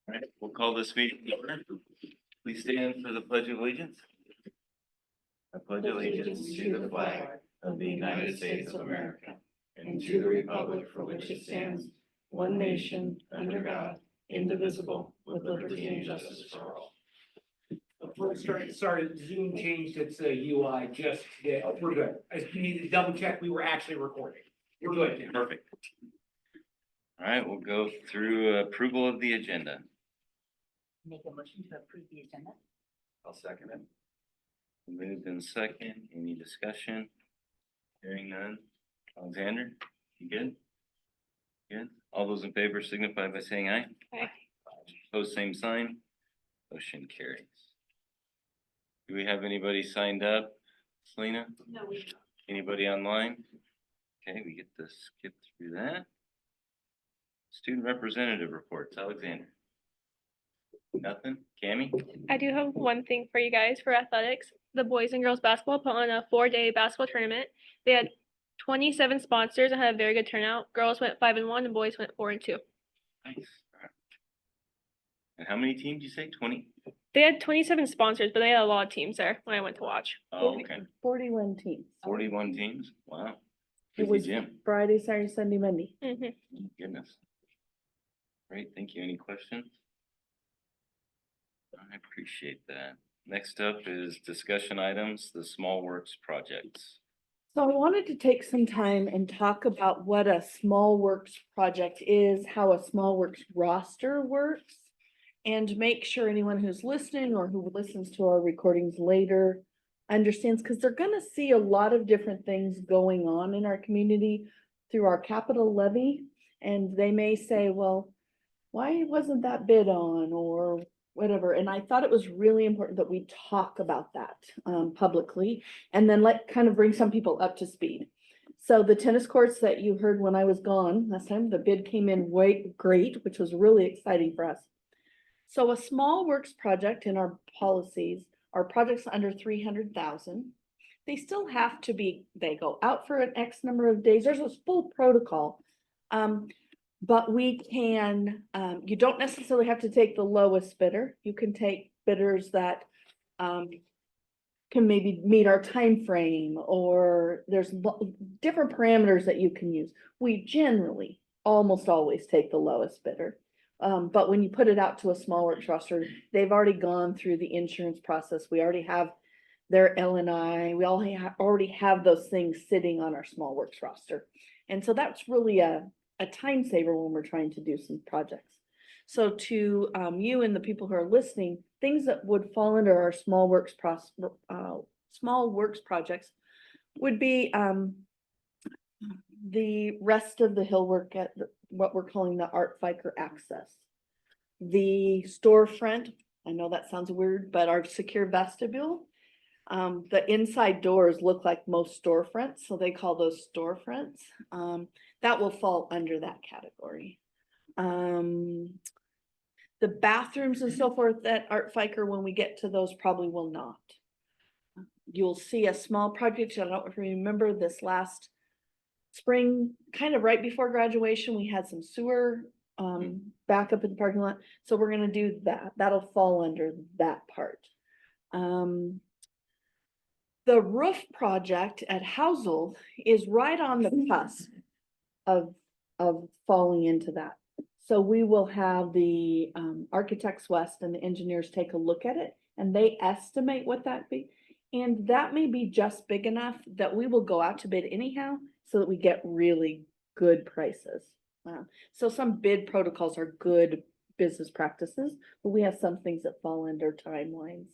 All right, we'll call this meeting to order. Please stand for the Pledge of Allegiance. I pledge allegiance to the flag of the United States of America and to the republic for which it stands, one nation, under God, indivisible, with liberty and justice for all. Before we started, Zoom changed its UI just today. We're good. I just needed to double check we were actually recording. We're good now. Perfect. All right, we'll go through approval of the agenda. Make a motion to approve the agenda. I'll second it. Moved in second. Any discussion? Hearing none. Alexander, you good? Good. All those in favor signify by saying aye. Aye. Opposed, same sign. Motion carries. Do we have anybody signed up? Selena? No, we don't. Anybody online? Okay, we get to skip through that. Student representative reports, Alexander. Nothing? Cammy? I do have one thing for you guys for athletics. The boys and girls basketball put on a 4-day basketball tournament. They had 27 sponsors and had a very good turnout. Girls went 5-1 and boys went 4-2. Nice. All right. And how many teams you say? 20? They had 27 sponsors, but they had a lot of teams there when I went to watch. Oh, okay. 41 teams. 41 teams? Wow. It Busy was gym. Friday, Saturday, Sunday, Monday. Mhm. Goodness. Great, thank you. Any questions? I appreciate that. Next up is discussion items, the Small Works projects. So I wanted to take some time and talk about what a small works project is, how a small works roster works, and make sure anyone who's listening or who listens to our recordings later understands, because they're gonna see a lot of different things going on in our community through our capital levy. And they may say, well, why wasn't that bid on or whatever? And I thought it was really important that we talk about that publicly and then kind of bring some people up to speed. So the tennis courts that you heard when I was gone last time, the bid came in great, which was really exciting for us. So a small works project in our policies are projects under 300,000. They still have to be, they go out for an X number of days. There's a full protocol. But we can, you don't necessarily have to take the lowest bidder. You can take bidders that can maybe meet our time frame, or there's different parameters that you can use. We generally almost always take the lowest bidder. But when you put it out to a small works roster, they've already gone through the insurance process. We already have their LNI. We already have those things sitting on our small works roster. And so that's really a time saver when we're trying to do some projects. So to you and the people who are listening, things that would fall under our small works projects would be the rest of the hill work at what we're calling the Art Fiker access. The storefront, I know that sounds weird, but our secure vestibule, the inside doors look like most storefronts, so they call those storefronts. That will fall under that category. The bathrooms and so forth that Art Fiker, when we get to those, probably will not. You'll see a small project. I don't know if you remember this last spring, kind of right before graduation, we had some sewer back up in the parking lot. So we're gonna do that. That'll fall under that part. The roof project at Housel is right on the cusp of falling into that. So we will have the Architects West and the engineers take a look at it, and they estimate what that be. And that may be just big enough that we will go out to bid anyhow, so that we get really good prices. So some bid protocols are good business practices, but we have some things that fall under timelines.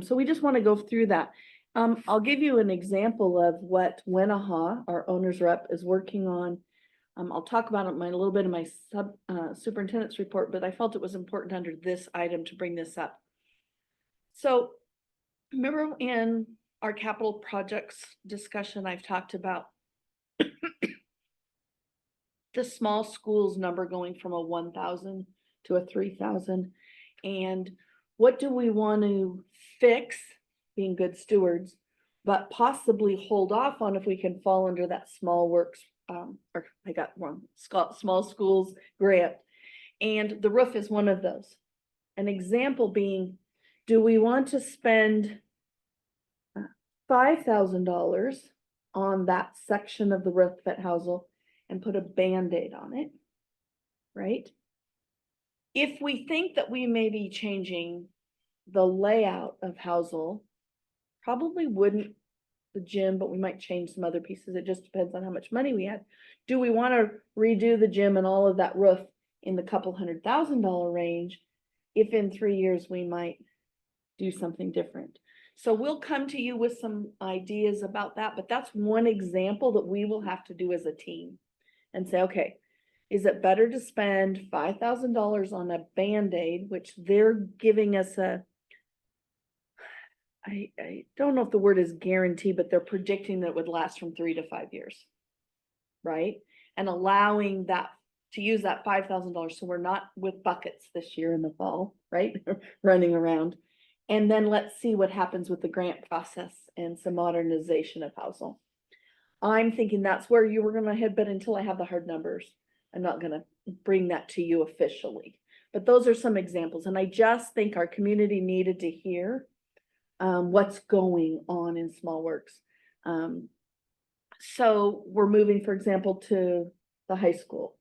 So we just want to go through that. I'll give you an example of what Wenaha, our owner's rep, is working on. I'll talk about it a little bit in my superintendent's report, but I felt it was important under this item to bring this up. So remember in our capital projects discussion, I've talked about the small schools number going from a 1,000 to a 3,000. And what do we want to fix, being good stewards, but possibly hold off on if we can fall under that small works, or I got wrong, small schools grant. And the roof is one of those. An example being, do we want to spend $5,000 on that section of the roof at Housel and put a Band-Aid on it? Right? If we think that we may be changing the layout of Housel, probably wouldn't the gym, but we might change some other pieces. It just depends on how much money we had. Do we want to redo the gym and all of that roof in the couple $100,000 range? If in 3 years we might do something different. So we'll come to you with some ideas about that, but that's one example that we will have to do as a team and say, okay, is it better to spend $5,000 on a Band-Aid, which they're giving us I don't know if the word is guarantee, but they're predicting that it would last from 3 to 5 years. Right? And allowing that to use that $5,000 so we're not with buckets this year in the fall, right? Running around. And then let's see what happens with the grant process and some modernization of Housel. I'm thinking that's where you were gonna head, but until I have the hard numbers, I'm not gonna bring that to you officially. But those are some examples, and I just think our community needed to hear what's going on in Small Works. So we're moving, for example, to the high school,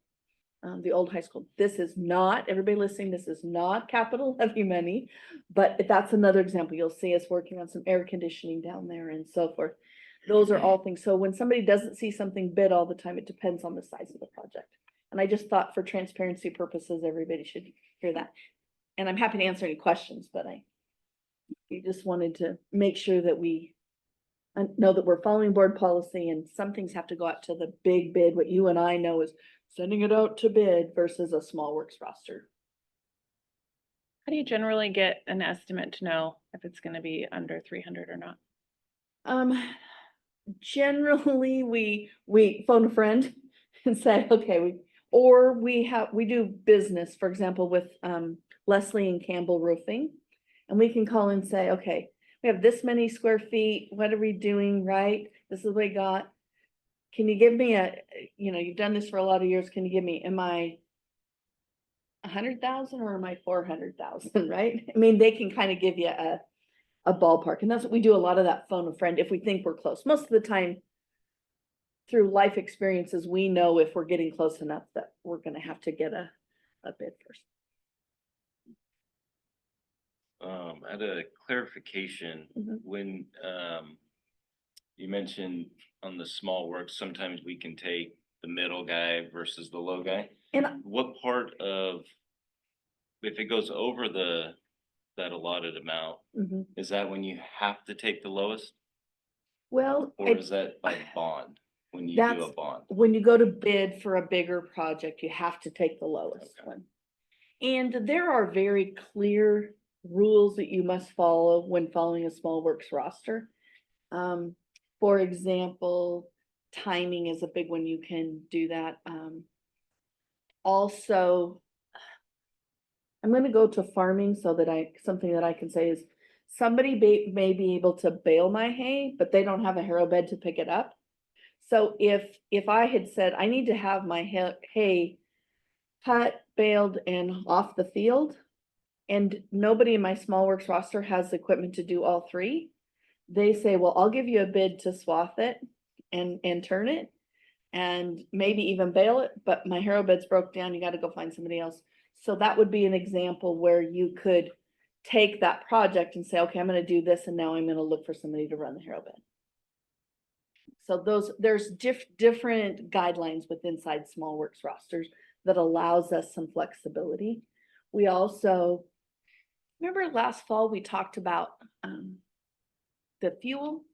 the old high school. This is not, everybody listening, this is not capital levy money, but that's another example. You'll see us working on some air conditioning down there and so forth. Those are all things. So when somebody doesn't see something bid all the time, it depends on the size of the project. And I just thought for transparency purposes, everybody should hear that. And I'm happy to answer any questions, but we just wanted to make sure that we know that we're following board policy, and some things have to go out to the big bid. What you and I know is sending it out to bid versus a Small Works roster. How do you generally get an estimate to know if it's gonna be under 300 or not? Generally, we phone a friend and say, okay, we do business, for example, with Leslie and Campbell Roofing. And we can call and say, okay, we have this many square feet. What are we doing, right? This is what we got. Can you give me you've done this for a lot of years. Can you give me, am I 100,000 or am I 400,000, right? I mean, they can kind of give you a ballpark, and that's what we do, a lot of that phone a friend if we think we're close. Most of the time, through life experiences, we know if we're getting close enough that we're gonna have to get a bid first. At a clarification, Mhm. when, you mentioned on the Small Works, sometimes we can take the middle guy versus the low guy. And What part of, if it goes over that allotted amount, mhm. is that when you have to take the lowest? Well, Or is that by bond, when you do a That's- bond? when you go to bid for a bigger project, you have to take the lowest Okay. one. And there are very clear rules that you must follow when following a Small Works roster. For example, timing is a big one. You can do that. Also, I'm gonna go to farming so that something that I can say is somebody may be able to bale my hay, but they don't have a harrow bed to pick it up. So if I had said, I need to have my hay cut, baled, and off the field, and nobody in my Small Works roster has the equipment to do all three, they say, well, I'll give you a bid to swath it and turn it, and maybe even bale it, but my harrow bed's broke down, you gotta go find somebody else. So that would be an example where you could take that project and say, okay, I'm gonna do this, and now I'm gonna look for somebody to run the harrow bed. So there's different guidelines with inside Small Works rosters that allows us some flexibility. We also, remember last fall, we talked about the fuel?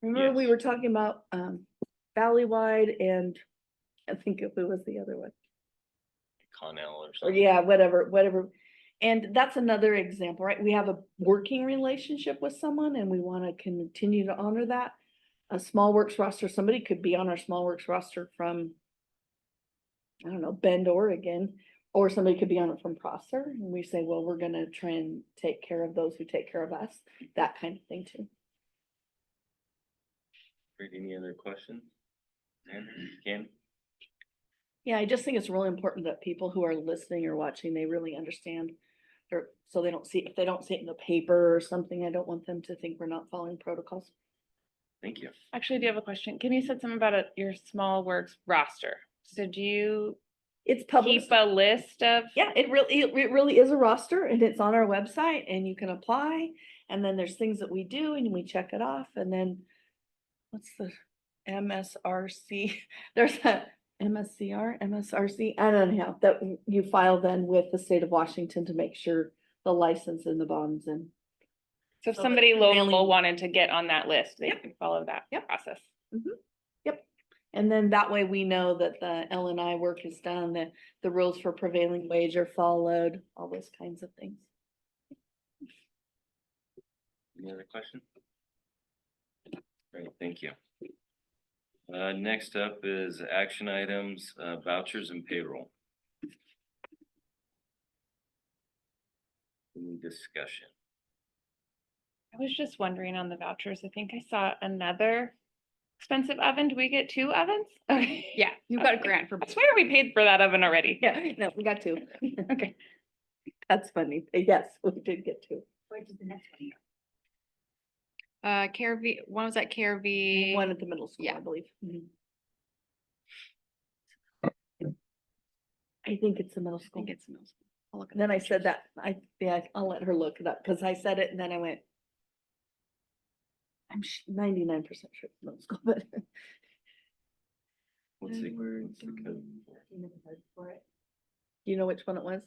Remember we Yes. were talking about Valleywide, and I think it was the other one. Connell or Or something? yeah, whatever. And that's another example, right? We have a working relationship with someone and we want to continue to honor that. A Small Works roster, somebody could be on our Small Works roster from, I don't know, Bend, Oregon, or somebody could be on it from Prosser. And we say, well, we're gonna try and take care of those who take care of us, that kind of thing too. Any other questions? Ken? Yeah, I just think it's really important that people who are listening or watching, they really understand. Or so they don't see, if they don't see it in the paper or something, I don't want them to think we're not following protocols. Thank you. Actually, I do have a question. Kim, you said something about your small works roster. So do you It's public. keep a list of? Yeah, it really is a roster and it's on our website and you can apply. And then there's things that we do and we check it off and then what's the MSRC? There's a MSRC, I don't know, that you file then with the state of Washington to make sure the license and the bonds and. So if So somebody it's local mailing- wanted to get on that list, they Yep. can follow that Yep. process. Yep. And then that way we know that the L&I work is done, that the rules for prevailing wage are followed, all those kinds of things. Any other question? Great, thank you. Next up is action items, vouchers and payroll. Any discussion? I was just wondering on the vouchers, I think I saw another expensive oven. Do we get 2 ovens? Okay. Yeah, you got a Okay. grant for. I swear we paid for that oven already. Yeah, no, we got two. Okay. That's funny. Yes, we did get two. Where does the next one go? KRV, one was at KRV. One at the middle school, I Yeah. believe. Mhm. I think it's the middle I school. think it's middle school. I'll look at Then the I said pictures. that, yeah, I'll let her look it up, because I said it and then I went. I'm 99% sure it's middle school, but. What's the code? Do you know which one it was?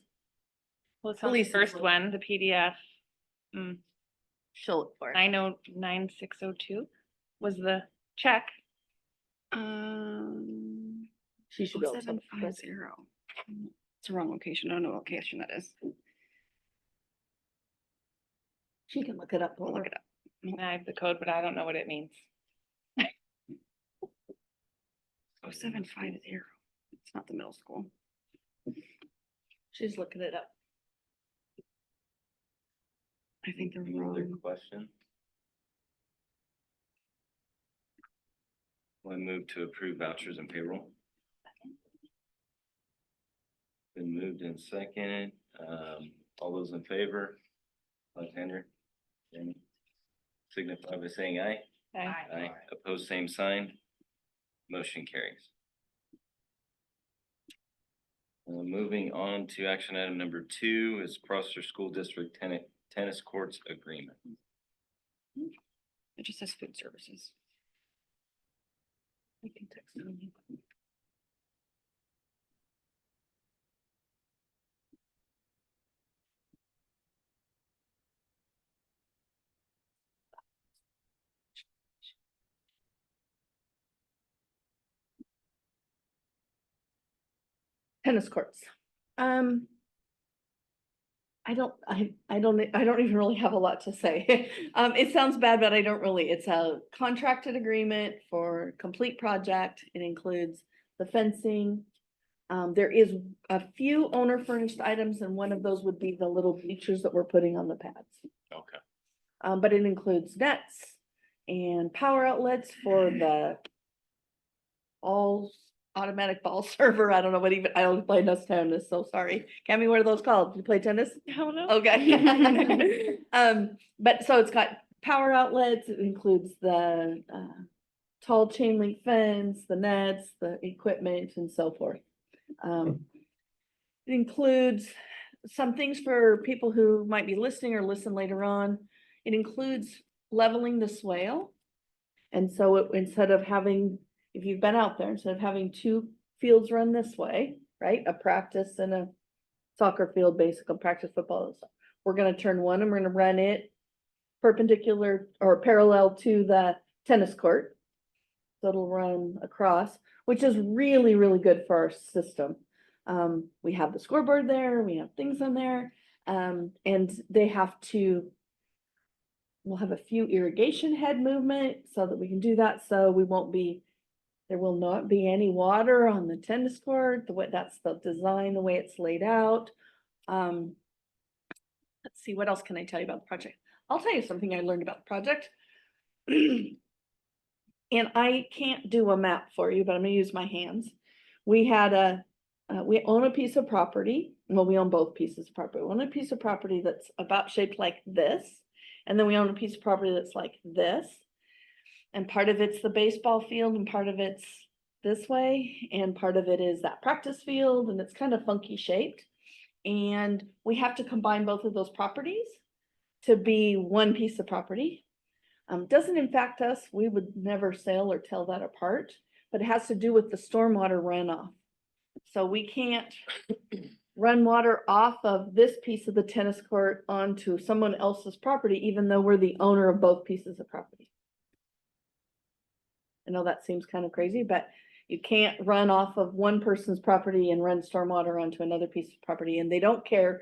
Well, it's on the Police is first what- one, the PDF. She'll look for it. 909602 was the check. She should be able to tell. the rest. 0750. It's the wrong location. I don't know what location that is. She can look it up. We'll for look her. it up. I have the code, but I don't know what it means. 0750. It's not the middle school. She's looking it up. I think they're Any other wrong. question? I move to approve vouchers and payroll. Been moved and seconded. All those in favor? Alexander? Jamie? Signify by saying aye. Okay. Aye. Opposed, same sign. Motion carries. Moving on to action item number 2 is Prosser School District tennis courts agreement. It just says food services. I can text her. Tennis courts. I don't even really have a lot to say. It sounds bad, but I don't really. It's a contracted agreement for complete project. It includes the fencing. There is a few owner furnished items and one of those would be the little bleachers that we're putting on the pads. Okay. But it includes nets and power outlets for the all automatic ball server. I don't know what even, I don't play enough tennis, so sorry. Cammy, what are those called? Do you play tennis? I don't know. Okay. But so it's got power outlets, it includes the tall chain link fence, the nets, the equipment and so forth. It includes some things for people who might be listening or listen later on. It includes leveling the swale. And so instead of having, if you've been out there, instead of having 2 fields run this way, right? A practice and a soccer field, basically practice football and stuff. We're gonna turn one and we're gonna run it perpendicular or parallel to the tennis court. So it'll run across, which is really, really good for our system. We have the scoreboard there, we have things on there, and they have to. We'll have a few irrigation head movement so that we can do that, so we won't be, there will not be any water on the tennis court, the way, that's the design, the way it's laid out. Let's see, what else can I tell you about the project? I'll tell you something I learned about the project. And I can't do a map for you, but I'm gonna use my hands. we had we own a piece of property, well, we own both pieces of property. We own a piece of property that's about shaped like this. And then we own a piece of property that's like this. And part of it's the baseball field and part of it's this way. And part of it is that practice field and it's kind of funky shaped. And we have to combine both of those properties to be one piece of property. Doesn't impact us. We would never sell or tell that apart, but it has to do with the stormwater runoff. So we can't run water off of this piece of the tennis court onto someone else's property, even though we're the owner of both pieces of property. I know that seems kind of crazy, but you can't run off of one person's property and run stormwater onto another piece of property, and they don't care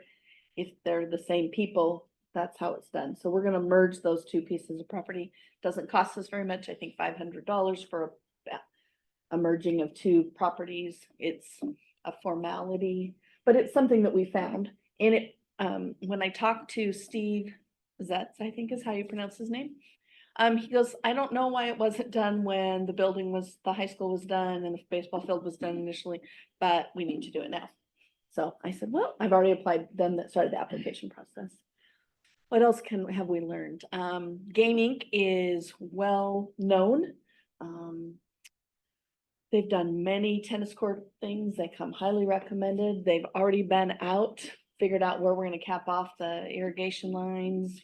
if they're the same people. That's how it's done. So we're gonna merge those two pieces of property. Doesn't cost us very much, I think $500 for a merging of two properties. It's a formality, but it's something that we found. And it, when I talked to Steve Zetz, I think is how you pronounce his name. He goes, I don't know why it wasn't done when the high school was done and the baseball field was done initially, but we need to do it now. So I said, well, I've already applied, started the application process. What else have we learned? Game Inc. is well known. They've done many tennis court things. They come highly recommended. They've already been out, figured out where we're gonna cap off the irrigation lines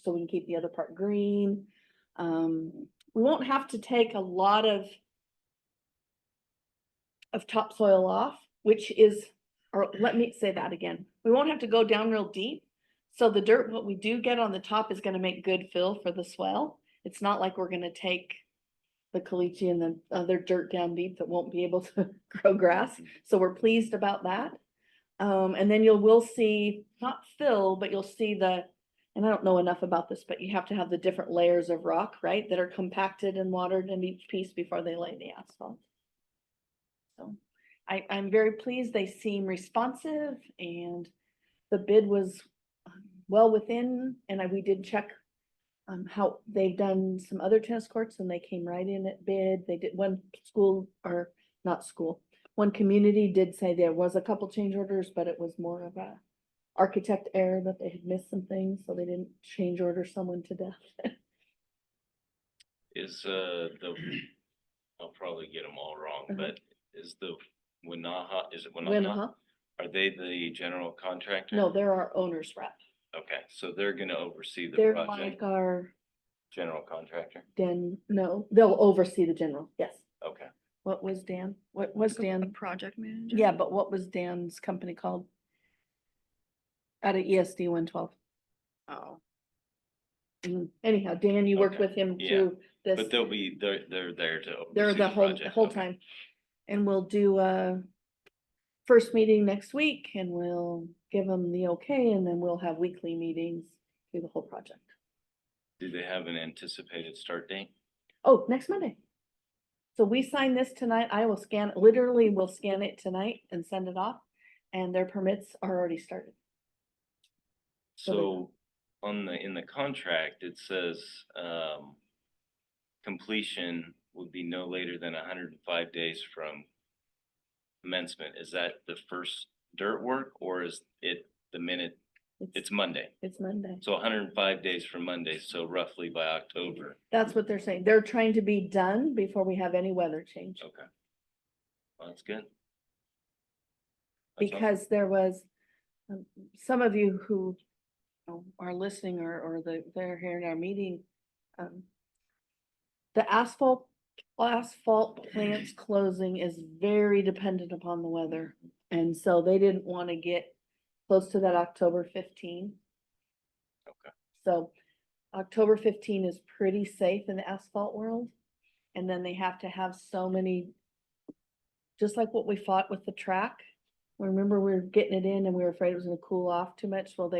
so we can keep the other part green. We won't have to take a lot of topsoil off, which is, or let me say that again. We won't have to go down real deep. So the dirt, what we do get on the top is gonna make good fill for the swell. It's not like we're gonna take the caliche and the other dirt down deep that won't be able to grow grass. So we're pleased about that. And then will see, not fill, but you'll see and I don't know enough about this, but you have to have the different layers of rock, right? That are compacted and watered in each piece before they lay the asphalt. So I'm very pleased. They seem responsive and the bid was well within, and we did check how they've done some other tennis courts and they came right in at bid. They did one one community did say there was a couple change orders, but it was more of a architect error that they had missed some things, so they didn't change order someone to death. Is I'll probably get them all wrong, Uh-huh. but is the Winaha, is it Winaha? Winaha? Are they the general contractor? No, they're our owner's rep. Okay, so they're gonna oversee the They're project, like our general contractor? no, they'll oversee the general, yes. Okay. What was Dan? What was A Dan? project manager. Yeah, but what was Dan's company called? Out of ESD 112. Oh, Anyhow, Dan, you worked Okay, with him yeah, through this. But they're there to They're oversee the the project. whole Okay. time. And we'll do a first meeting next week and we'll give them the okay, and then we'll have weekly meetings through the whole project. Do they have an anticipated start date? Oh, next Monday. So we sign this tonight. I will literally will scan it tonight and send it off, and their permits are already started. So In the contract, it says, completion would be no later than 105 days from commencement. Is that the first dirt work or is it the minute? It's Monday. It's Monday. So 105 days from Monday, so roughly by October. That's what they're saying. They're trying to be done before we have any weather change. Okay. Well, that's good. That's all. Because there was some of you who are listening or they're here in our meeting. The asphalt plants closing is very dependent upon the weather. And so they didn't want to get close to that October 15. Okay. So October 15 is pretty safe in the asphalt world. And then they have to have so many, just like what we fought with the track. Remember, we were getting it in and we were afraid it was gonna cool off too much. Well,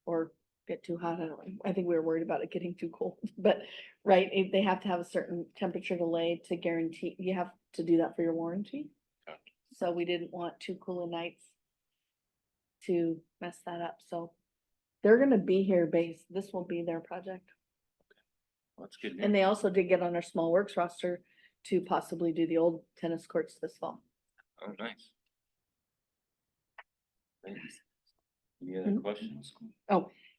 or get too hot. I don't know. I think we were worried about it getting too cold, but right, they have to have a certain temperature delay to guarantee, you have to do that for your warranty. Okay. So we didn't want too cool of nights to mess that up. So they're gonna be here this will be their project. Well, that's good. And they also did get on our small works roster to possibly do the old tennis courts this fall. Oh, nice. Thanks. Any other Mhm. questions?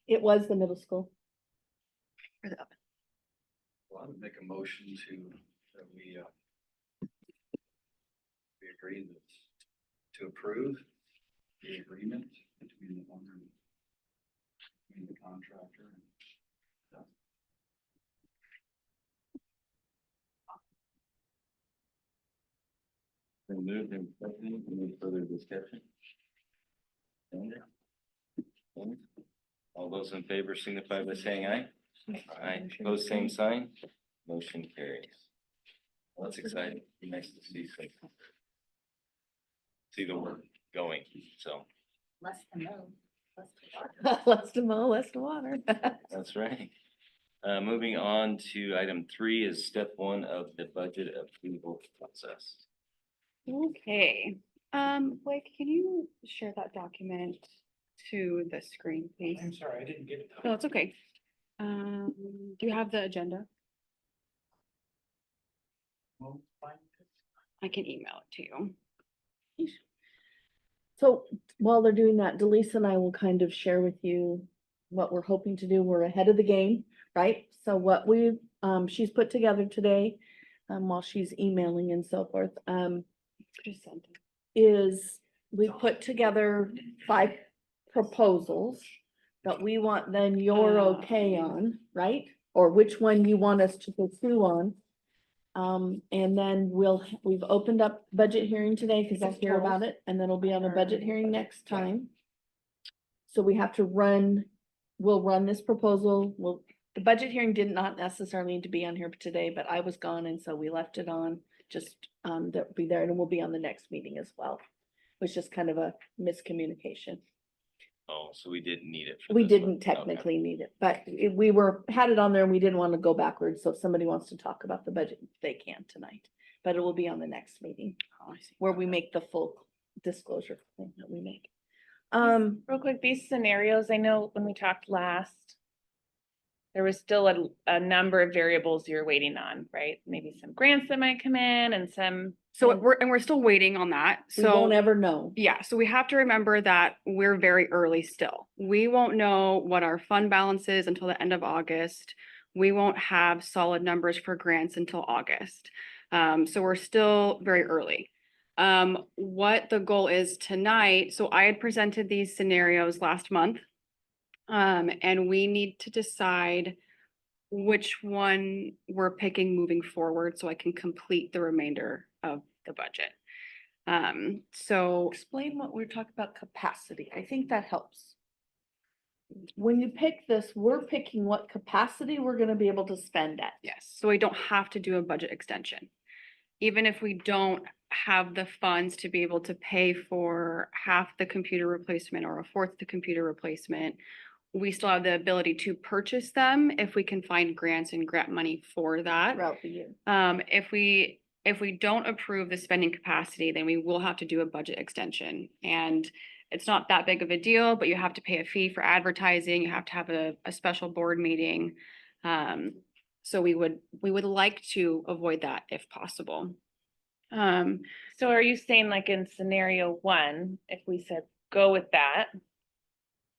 It was the middle school. For the oven. Well, I would make a motion that we agree to approve the agreement between the owner and between the contractor and Been moved and seconded. Any further discussion? Sandra? Amy? All those in favor signify by saying aye. Aye, pose same sign, motion carries. Well, that's exciting, be nice to see the work going, so, Less to mow, less to water. Less to mow, less to water. that's right. Moving on to item 3 is step 1 of the budget approval process. Okay, Blake, can you share that document to the screen, please? I'm sorry, I didn't get it. No, it's okay. Do you have the agenda? I can email it to you. So while they're doing that, Delisa and I will kind of share with you what we're hoping to do. We're ahead of the game, right? So what she's put together today, while she's emailing and so forth, Just sent it. is we put together 5 proposals that we want then your okay on, right? Or which one you want us to pursue on. And then we've opened up budget hearing today because I'll hear about it, and then it'll be on a budget hearing next time. So we have to we'll run this proposal. The budget hearing did not necessarily need to be on here today, but I was gone, and so we left it on, just, that'll be there, and it will be on the next meeting as well. It was just kind of a miscommunication. Oh, so we didn't need it. For We this one. didn't Okay. technically need it, but had it on there and we didn't want to go backwards. So if somebody wants to talk about the budget, they can tonight. But it will be on the next meeting Oh, I see. where we make the full disclosure thing that we make. Real quick, these scenarios, I know when we talked last, there was still a number of variables you're waiting on, right? Maybe some grants that might come in and some. So we're still waiting on that. We So won't ever know. yeah, so we have to remember that we're very early still. We won't know what our fund balance is until the end of August. We won't have solid numbers for grants until August. So we're still very early. What the goal is tonight, so I had presented these scenarios last month. And we need to decide which one we're picking moving forward so I can complete the remainder of the budget. So Explain what we're talking about capacity. I think that helps. When you pick this, we're picking what capacity we're gonna be able to spend at. yes, so we don't have to do a budget extension. Even if we don't have the funds to be able to pay for half the computer replacement or a fourth the computer replacement, we still have the ability to purchase them if we can find grants and grant money for that. Throughout the year. If we don't approve the spending capacity, then we will have to do a budget extension. And it's not that big of a deal, but you have to pay a fee for advertising. You have to have a special board meeting. So we would like to avoid that if possible. So are you saying like in scenario 1, if we said go with that,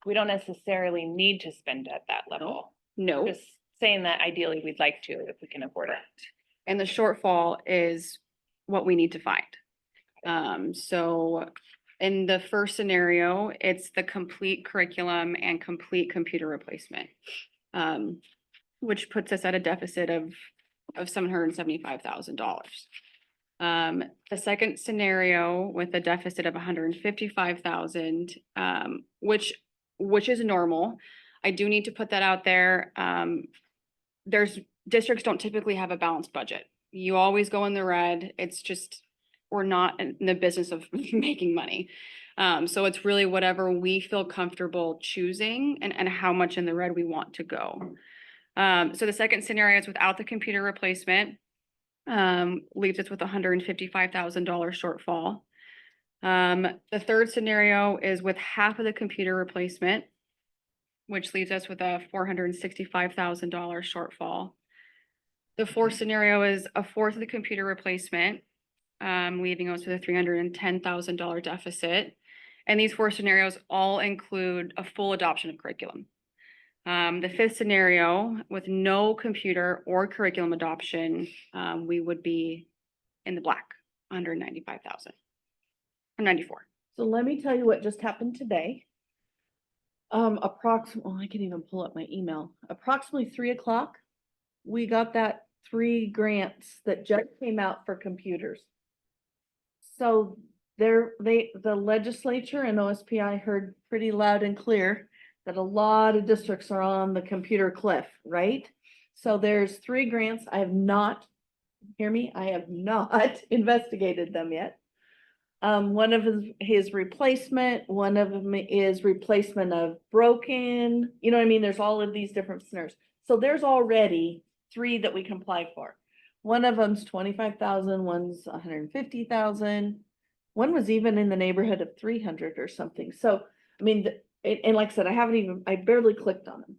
we don't necessarily need to spend at that level? No, Just saying that ideally we'd like to if we can afford it. and the shortfall is what we need to find. So in the first scenario, it's the complete curriculum and complete computer replacement. Which puts us at a deficit of $775,000. The second scenario with a deficit of $155,000, which is normal. I do need to put that out there. Districts don't typically have a balanced budget. You always go in the red. It's just, we're not in the business of making money. So it's really whatever we feel comfortable choosing and how much in the red we want to go. So the second scenario is without the computer replacement, leaves us with $155,000 shortfall. The third scenario is with half of the computer replacement, which leaves us with a $465,000 shortfall. The fourth scenario is a fourth of the computer replacement, leaving us with a $310,000 deficit. And these 4 scenarios all include a full adoption of curriculum. The 5th scenario, with no computer or curriculum adoption, we would be in the black, under 95,000 or 94. So let me tell you what just happened today. Approximately, I can even pull up my email, approximately 3 o'clock. We got that 3 grants that just came out for computers. So the legislature and OSPI heard pretty loud and clear that a lot of districts are on the computer cliff, right? So there's 3 grants. I have not, hear me, I have not investigated them yet. One of his replacement, one of them is replacement of broken, you know what I mean? There's all of these different scenarios. So there's already 3 that we can apply for. One of them's 25,000, one's 150,000. One was even in the neighborhood of 300 or something. So, I mean, and like I said, I barely clicked on them.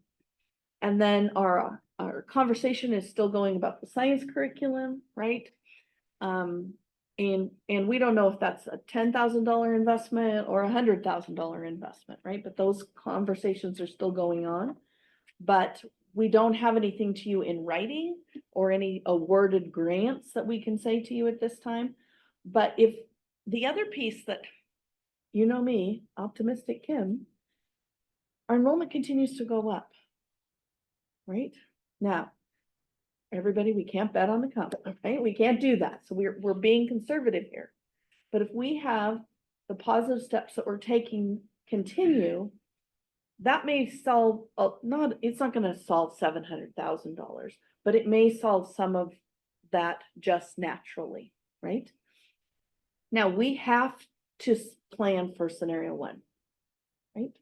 And then our conversation is still going about the science curriculum, right? And we don't know if that's a $10,000 investment or $100,000 investment, right? But those conversations are still going on. But we don't have anything to you in writing or any awarded grants that we can say to you at this time. But if the other piece that, you know me, optimistic Kim, our enrollment continues to go up, right? Now, everybody, we can't bet on the come, right? We can't do that. So we're being conservative here. But if we have the positive steps that we're taking continue, that may solve, it's not gonna solve $700,000, but it may solve some of that just naturally, right? Now, we have to plan for scenario 1, right?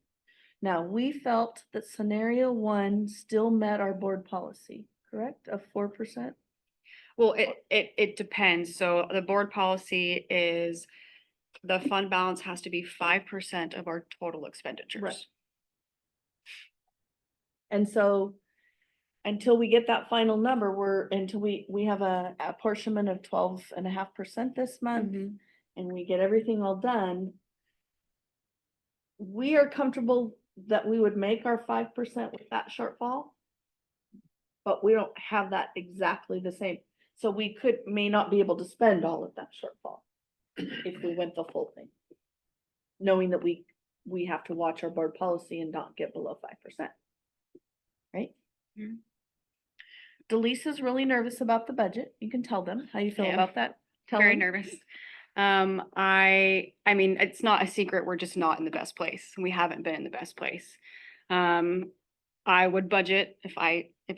Now, we felt that scenario 1 still met our board policy, correct, of 4%? Well, it depends. So the board policy is the fund balance has to be 5% of our total expenditures. And so until we get that final number, until we have a apportionment of 12.5% this month, and we get everything all done, we are comfortable that we would make our 5% with that shortfall, but we don't have that exactly the same. So we may not be able to spend all of that shortfall if we went the full thing, knowing that we have to watch our board policy and not get below 5%. Right? Delise is really nervous about the budget. You can tell them how you feel I am. about that. Tell Very them. nervous. I mean, it's not a secret. We're just not in the best place. We haven't been in the best place. I would budget if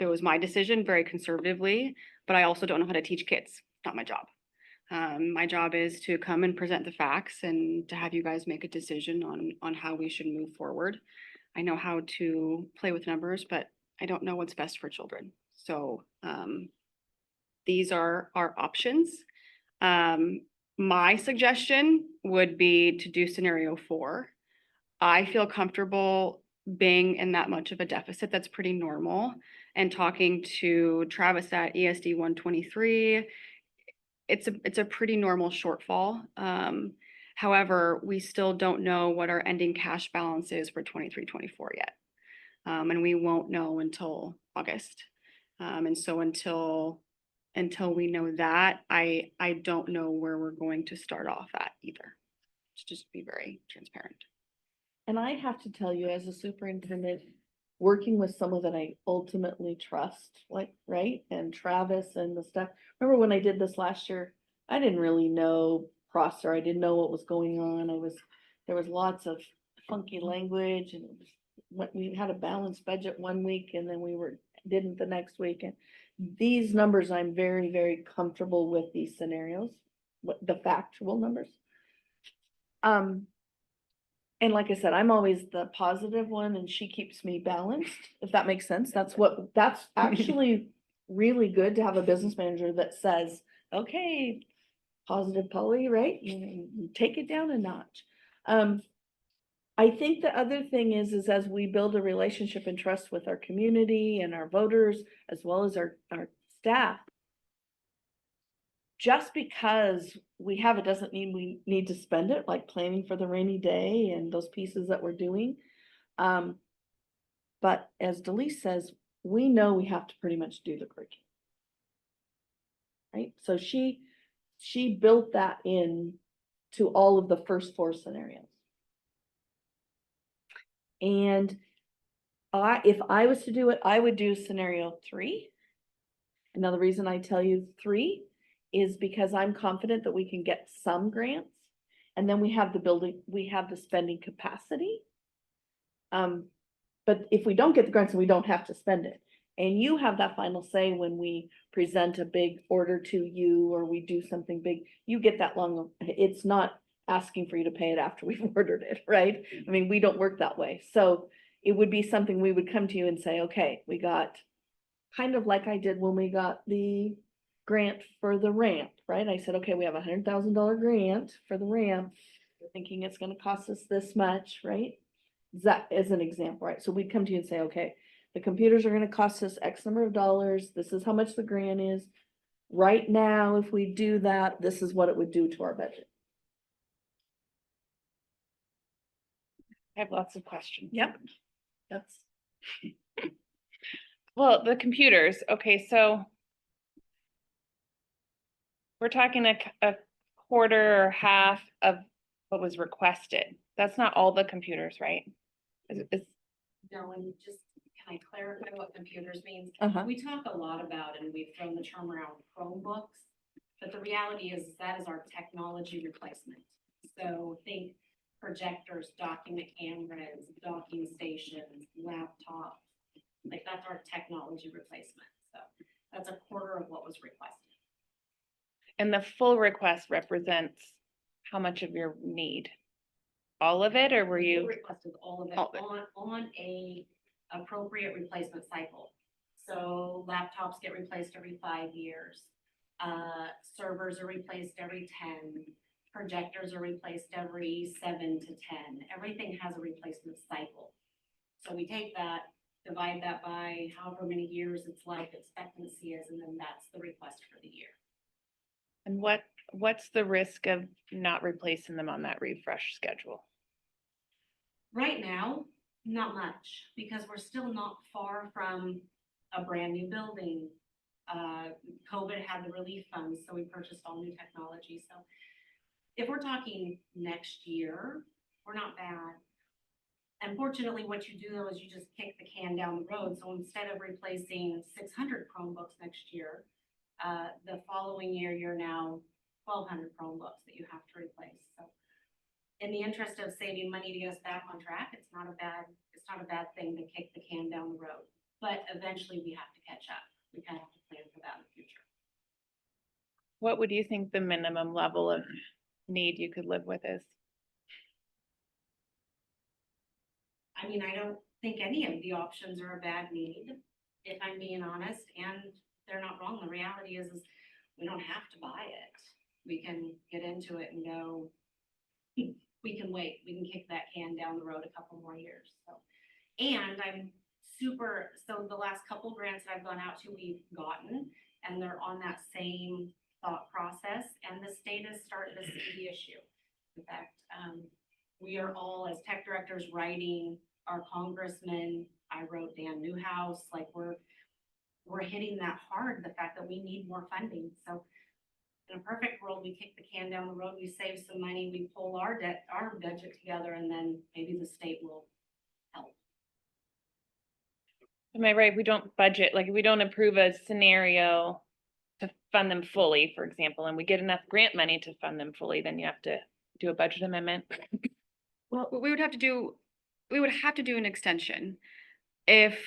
it was my decision very conservatively, but I also don't know how to teach kids. It's not my job. My job is to come and present the facts and to have you guys make a decision on how we should move forward. I know how to play with numbers, but I don't know what's best for children. So these are our options. My suggestion would be to do scenario 4. I feel comfortable being in that much of a deficit. That's pretty normal. And talking to Travis at ESD 123, it's a pretty normal shortfall. However, we still don't know what our ending cash balance is for 23-24 yet. And we won't know until August. And so until we know that, I don't know where we're going to start off at either. To just be very transparent. And I have to tell you, as a superintendent, working with someone that I ultimately trust, like, right? And Travis and the stuff. Remember when I did this last year, I didn't really know Prosser. I didn't know what was going on. There was lots of funky language, and we had a balanced budget one week and then didn't the next week. And these numbers, I'm very, very comfortable with these scenarios, the factual numbers. And like I said, I'm always the positive one and she keeps me balanced, if that makes sense. That's actually really good to have a business manager that says, okay, positive Polly, right? You take it down a notch. I think the other thing is as we build a relationship and trust with our community and our voters, as well as our staff, just because we have it doesn't mean we need to spend it, like planning for the rainy day and those pieces that we're doing. But as Delise says, we know we have to pretty much do the curriculum. Right? So she built that in to all of the first 4 scenarios. And if I was to do it, I would do scenario 3. Another reason I tell you 3 is because I'm confident that we can get some grants. And then we have the spending capacity. But if we don't get the grants, we don't have to spend it. And you have that final say when we present a big order to you, or we do something big, you get that long, it's not asking for you to pay it after we've ordered it, right? I mean, we don't work that way. So it would be something we would come to you and say, okay, we got, kind of like I did when we got the grant for the ramp, right? I said, okay, we have $100,000 grant for the ramp. We're thinking it's gonna cost us this much, right? That is an example, right? So we'd come to you and say, okay, the computers are gonna cost us X number of dollars. This is how much the grant is. Right now, if we do that, this is what it would do to our budget. I have lots of questions. Yep. That's, Well, the computers, okay, so we're talking a quarter or half of what was requested. That's not all the computers, right? No, and just, can I clarify what computers means? uh-huh. We talk a lot about, and we've thrown the term around Chromebooks, but the reality is that is our technology replacement. So think projectors, document cameras, docking stations, laptops, like that's our technology replacement. So that's a quarter of what was requested. And the full request represents how much of your need? All of it, or were We you? requested all of it All of it. on a appropriate replacement cycle. So laptops get replaced every 5 years. Servers are replaced every 10. Projectors are replaced every 7 to 10. Everything has a replacement cycle. So we take that, divide that by however many years its life expectancy is, and then that's the request for the year. And what's the risk of not replacing them on that refresh schedule? Right now, not much, because we're still not far from a brand new building. COVID had the relief funds, so we purchased all new technology. So if we're talking next year, we're not bad. Unfortunately, what you do though is you just kick the can down the road. So instead of replacing 600 Chromebooks next year, the following year, you're now 1,200 Chromebooks that you have to replace. So in the interest of saving money to get us back on track, it's not a bad thing to kick the can down the road. But eventually we have to catch up. We kind of have to plan for that in the future. What would you think the minimum level of need you could live with is? I mean, I don't think any of the options are a bad need, if I'm being honest, and they're not wrong. The reality is we don't have to buy it. We can get into it and go, we can wait. We can kick that can down the road a couple more years. So, and so the last couple grants that I've gone out to, we've gotten, and they're on that same thought process, and the state is starting to see the issue. In fact, we are all, as tech directors, writing our congressman. I wrote Dan Newhouse, like we're hitting that hard, the fact that we need more funding. So in a perfect world, we kick the can down the road, we save some money, we pull our budget together, and then maybe the state will help. Am I right? We don't budget, like if we don't approve a scenario to fund them fully, for example, and we get enough grant money to fund them fully, then you have to do a budget amendment. Well, We would have to do an extension if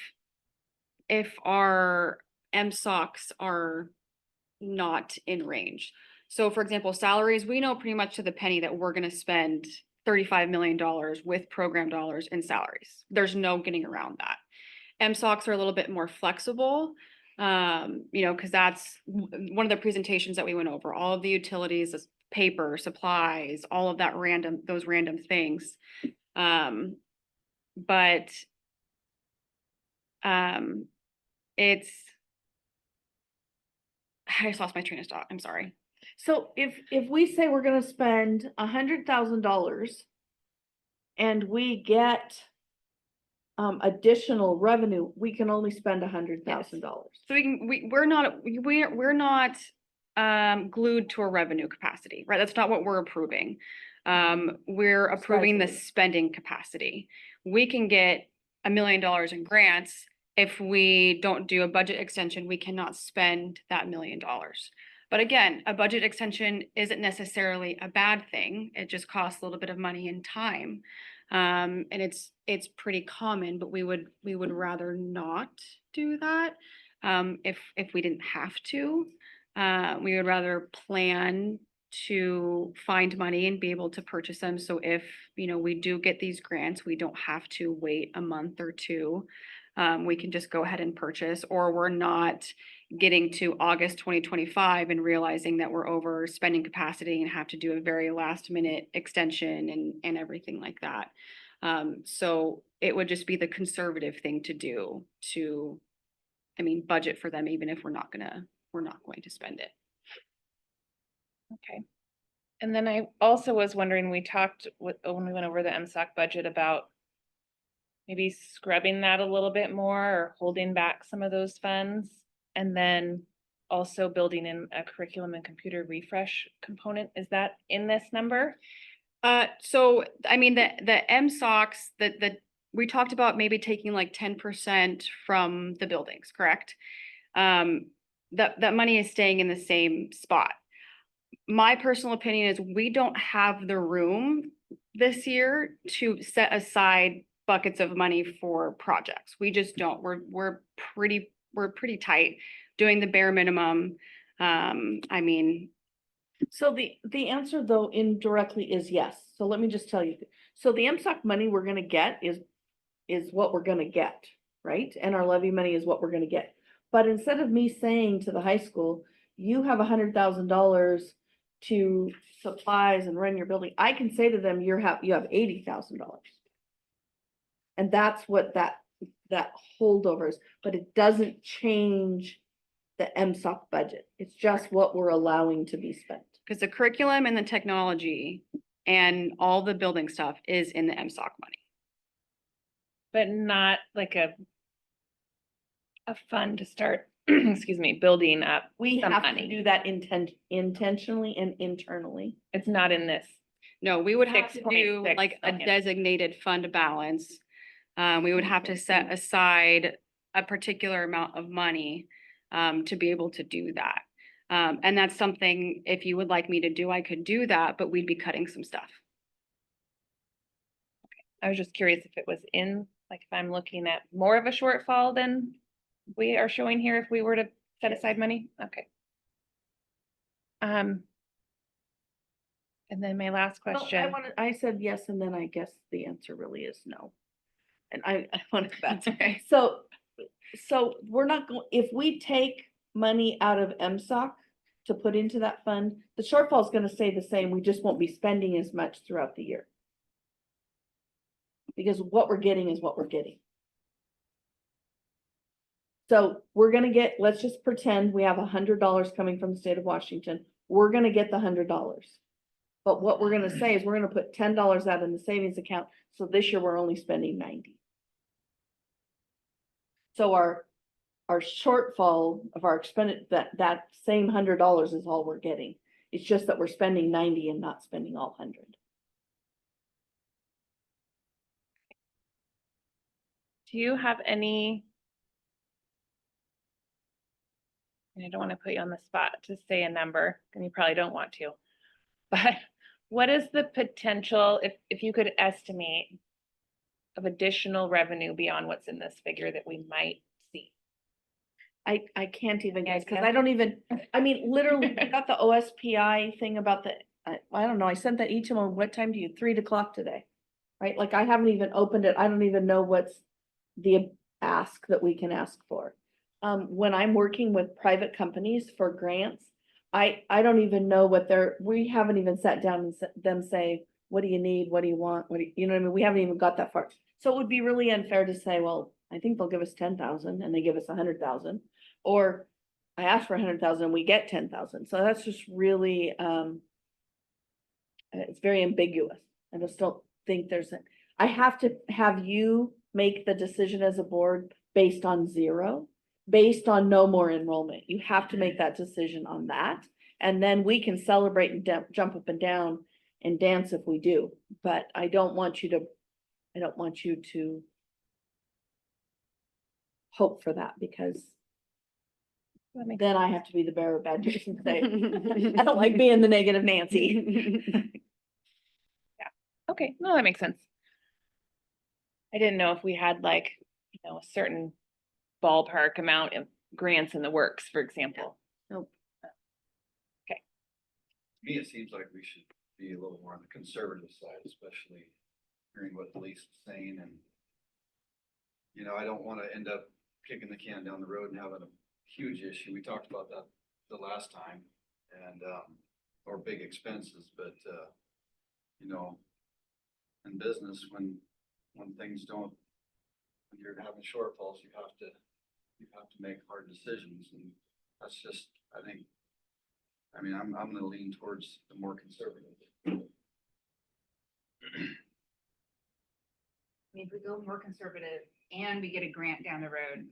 our MSOCs are not in range. So for example, salaries, we know pretty much to the penny that we're gonna spend $35 million with program dollars in salaries. There's no getting around that. MSOCs are a little bit more flexible, because that's one of the presentations that we went over, all of the utilities, this paper, supplies, all of that those random things. But I just lost my train of thought. I'm sorry. So if we say we're gonna spend $100,000 and we get additional revenue, we can only spend $100,000. So we're not glued to a revenue capacity, right? That's not what we're approving. We're approving the limit. spending capacity. We can get $1 million in grants. If we don't do a budget extension, we cannot spend that $1 million. But again, a budget extension isn't necessarily a bad thing. It just costs a little bit of money and time. And it's pretty common, but we would rather not do that. If we didn't have to, we would rather plan to find money and be able to purchase them. So if, we do get these grants, we don't have to wait a month or two. We can just go ahead and purchase, or we're not getting to August 2025 and realizing that we're over spending capacity and have to do a very last minute extension and everything like that. So it would just be the conservative thing to do budget for them, even if we're not going to spend it. Okay. And then I also was wondering, we talked when we went over the MSOC budget about maybe scrubbing that a little bit more or holding back some of those funds. And then also building in a curriculum and computer refresh component. Is that in this number? So the MSOCs, we talked about maybe taking like 10% from the buildings, correct? That money is staying in the same spot. My personal opinion is we don't have the room this year to set aside buckets of money for projects. We just don't. We're pretty tight, doing the bare minimum. So the answer though indirectly is yes. So let me just tell you. So the MSOC money we're gonna get is what we're gonna get, right? And our levy money is what we're gonna get. But instead of me saying to the high school, you have $100,000 to supplies and run your building, I can say to them, you have $80,000. And that's what that holdover is, but it doesn't change the MSOC budget. It's just what we're allowing to be spent. Because the curriculum and the technology and all the building stuff is in the MSOC money. But not like a fund to start, excuse me, building up. We some have to money. do that intentionally and internally. It's not in this. No, we would have to do 6.6 like a million. designated fund balance. We would have to set aside a particular amount of money to be able to do that. And that's something, if you would like me to do, I could do that, but we'd be cutting some stuff. I was just curious if it was in, like if I'm looking at more of a shortfall than we are showing here if we were to set aside money. Okay. And then my last No, question. I said yes, and then I guess the answer really is no. And I want to. That's okay. So we're not going, if we take money out of MSOC to put into that fund, the shortfall is gonna stay the same. We just won't be spending as much throughout the year. Because what we're getting is what we're getting. So we're gonna get, let's just pretend we have $100 coming from the state of Washington. We're gonna get the $100. But what we're gonna say is we're gonna put $10 out in the savings account. So this year we're only spending 90. So our shortfall of our expenditure, that same $100 is all we're getting. It's just that we're spending 90 and not spending all 100. Do you have any? And I don't want to put you on the spot to say a number, and you probably don't want to. But what is the potential, if you could estimate, of additional revenue beyond what's in this figure that we might see? I can't even Yeah, guess, because can't. I don't even, I mean, literally, I got the OSPI thing about I don't know, I sent that each of them, what time do you, 3 o'clock today? Right, like I haven't even opened it, I don't even know what's the ask that we can ask for. When I'm working with private companies for grants, I don't even know what we haven't even sat down and them say, what do you need, what do you want, you know what I mean, we haven't even got that far. So it would be really unfair to say, well, I think they'll give us 10,000 and they give us 100,000. Or I asked for 100,000, we get 10,000, so that's just really, it's very ambiguous. I just don't think I have to have you make the decision as a board based on zero, based on no more enrollment. You have to make that decision on that. And then we can celebrate and jump up and down and dance if we do. But I don't want you to hope for that, because That makes then I have to be the bearer of bad news and say, I don't like being the negative Nancy. Okay, no, that makes sense. I didn't know if we had like, a certain ballpark amount of grants in the works, for example. Nope. To me, it seems like we should be a little more on the conservative side, especially hearing what Lisa's saying, and I don't want to end up kicking the can down the road and having a huge issue. We talked about that the last time, and or big expenses, but in business, when things don't, when you're having shortfalls, you have to make hard decisions, and that's just, I'm gonna lean towards the more conservative. If we go more conservative and we get a grant down the road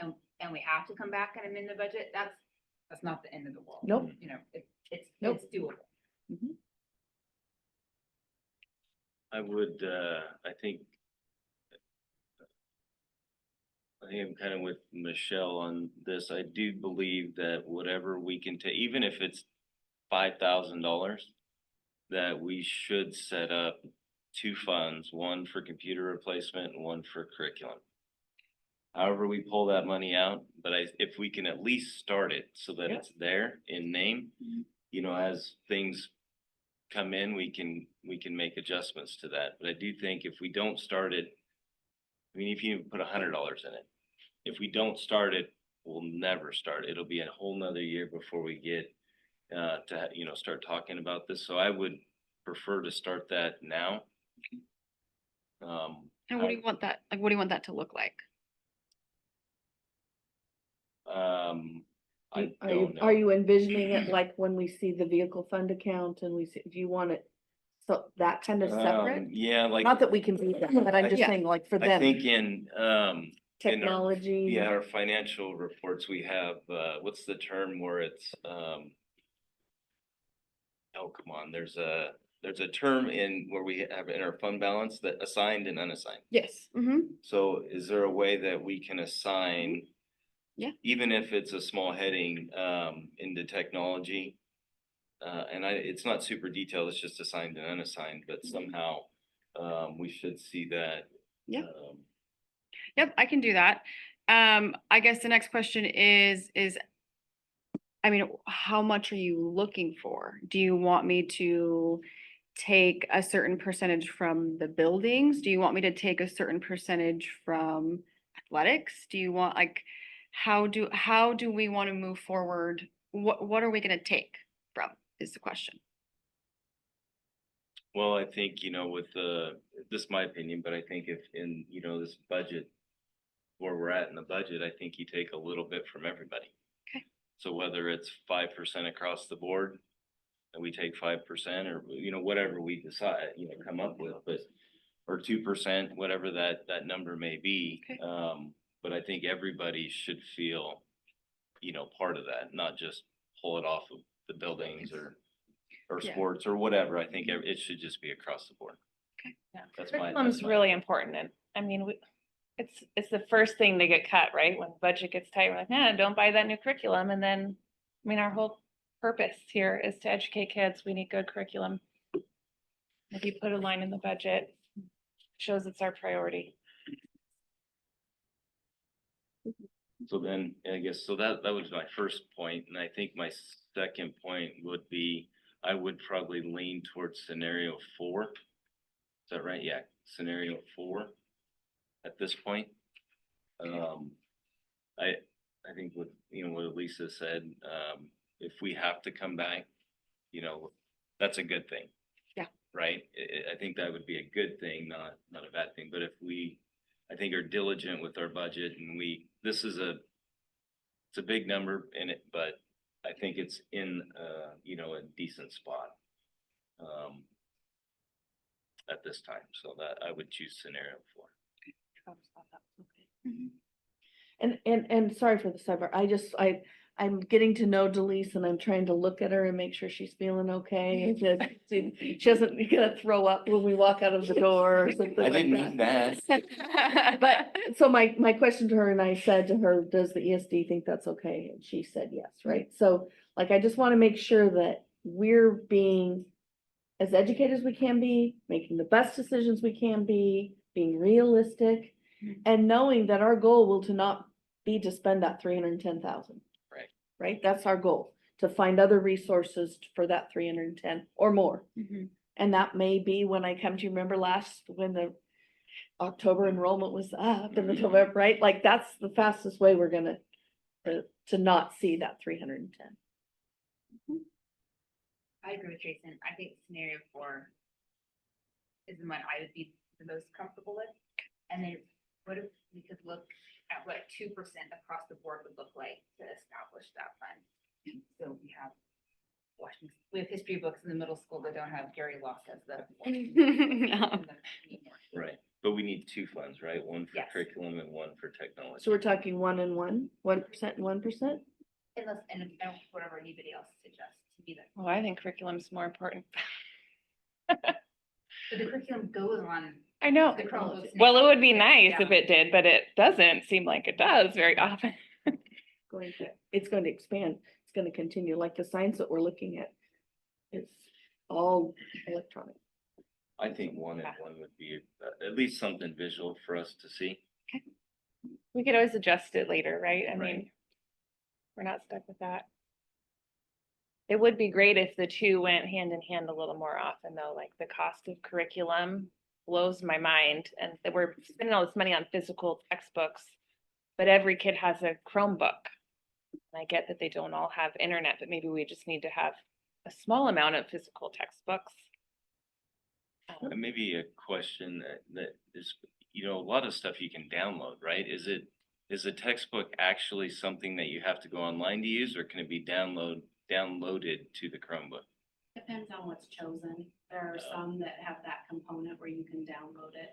and we have to come back and amend the budget, that's not the end of the world. Nope. It's Nope. doable. I would, I think I'm kind of with Michelle on this. I do believe that whatever we can take, even if it's $5,000, that we should set up two funds, one for computer replacement and one for curriculum. However, we pull that money out, but if we can at least start it so that it's there in name, as things come in, we can make adjustments to that. But I do think if we don't start it, if you put $100 in it, if we don't start it, we'll never start. It'll be a whole nother year before we get to start talking about this. So I would prefer to start that now. And what do you want that, what do you want that to look like? I Are don't know. are you envisioning it like when we see the vehicle fund account and do you want it, so that kind of separate? Yeah, like, Not that we can do that, but I'm just Yeah. saying, like, for I them, think in technology. our financial reports, we have, what's the term where it's, oh, come on, there's a term in where we have in our fund balance that assigned and unassigned. Yes. Mm-hmm. So is there a way that we can assign? Yeah. Even if it's a small heading, into technology, and it's not super detailed, it's just assigned and unassigned, but somehow, we should see that. Yeah. Yep, I can do that. I guess the next question is, how much are you looking for? Do you want me to take a certain percentage from the buildings? Do you want me to take a certain percentage from athletics? Do you want, how do we want to move forward? What are we gonna take from, is the question. Well, I think, with this is my opinion, but I think if in, this budget, where we're at in the budget, I think you take a little bit from everybody. Okay. So whether it's 5% across the board, and we take 5%, or, whatever we decide, come up with, or 2%, whatever that number may be. Okay. But I think everybody should feel, part of that, not just pull it off of the buildings or Yeah. sports or whatever. I think it should just be across the board. Okay. Yeah. That's my. Curriculum's really important, and it's the first thing to get cut, right? When the budget gets tight, we're like, nah, don't buy that new curriculum, and then, our whole purpose here is to educate kids. We need good curriculum. If you put a line in the budget, shows it's our priority. So then, I guess, so that was my first point, and I think my second point would be, I would probably lean towards scenario 4. Is that right? Yeah, scenario 4 at this point. I think what Lisa said, if we have to come back, that's a good thing. Yeah. Right? I think that would be a good thing, not a bad thing, but if we, I think, are diligent with our budget, and it's It's a big number in it, but I think it's in, a decent spot. At this time, so that I would choose scenario 4. And sorry for the sidebar, I'm getting to know Delise and I'm trying to look at her and make sure she's feeling okay. And that she doesn't gonna throw up when we walk out of the door or something I like didn't mean that. But, so my question to her, and I said to her, does the ESD think that's okay? And she said yes, right? So like, I just want to make sure that we're being as educated as we can be, making the best decisions we can be, being realistic, and knowing that our goal will to not be to spend that 310,000. Right. Right? That's our goal, to find other resources for that 310 or more. And that may be when I come to you, remember when the October enrollment was up in the November, right? Like, that's the fastest way we're gonna, to not see that 310. I agree with Jason. I think scenario 4 is the one I would be the most comfortable with. And then what if we could look at what 2% across the board would look like to establish that fund? So we have history books in the middle school that don't have Gary Loss as the. Right, but we need 2 funds, right? One for Yes. curriculum and one for technology. So we're talking 1 and 1, 1% and 1%? Unless, and whatever anybody else suggests to be that. Well, I think curriculum's more important. But the curriculum goes on. I know. The Chromebooks. Well, it would be nice Yeah. if it did, but it doesn't seem like it does very often. It's going to expand. It's going to continue, like the science that we're looking at. It's all electronic. I think 1 and 1 would be at least something visual for us to see. We could always adjust it later, right? I Right. mean, we're not stuck with that. It would be great if the 2 went hand in hand a little more often, though, like the cost of curriculum blows my mind, and that we're spending all this money on physical textbooks, but every kid has a Chromebook. And I get that they don't all have internet, but maybe we just need to have a small amount of physical textbooks. And maybe a question that is, a lot of stuff you can download, right? Is a textbook actually something that you have to go online to use, or can it be downloaded to the Chromebook? Depends on what's chosen. There are some that have that component where you can download it.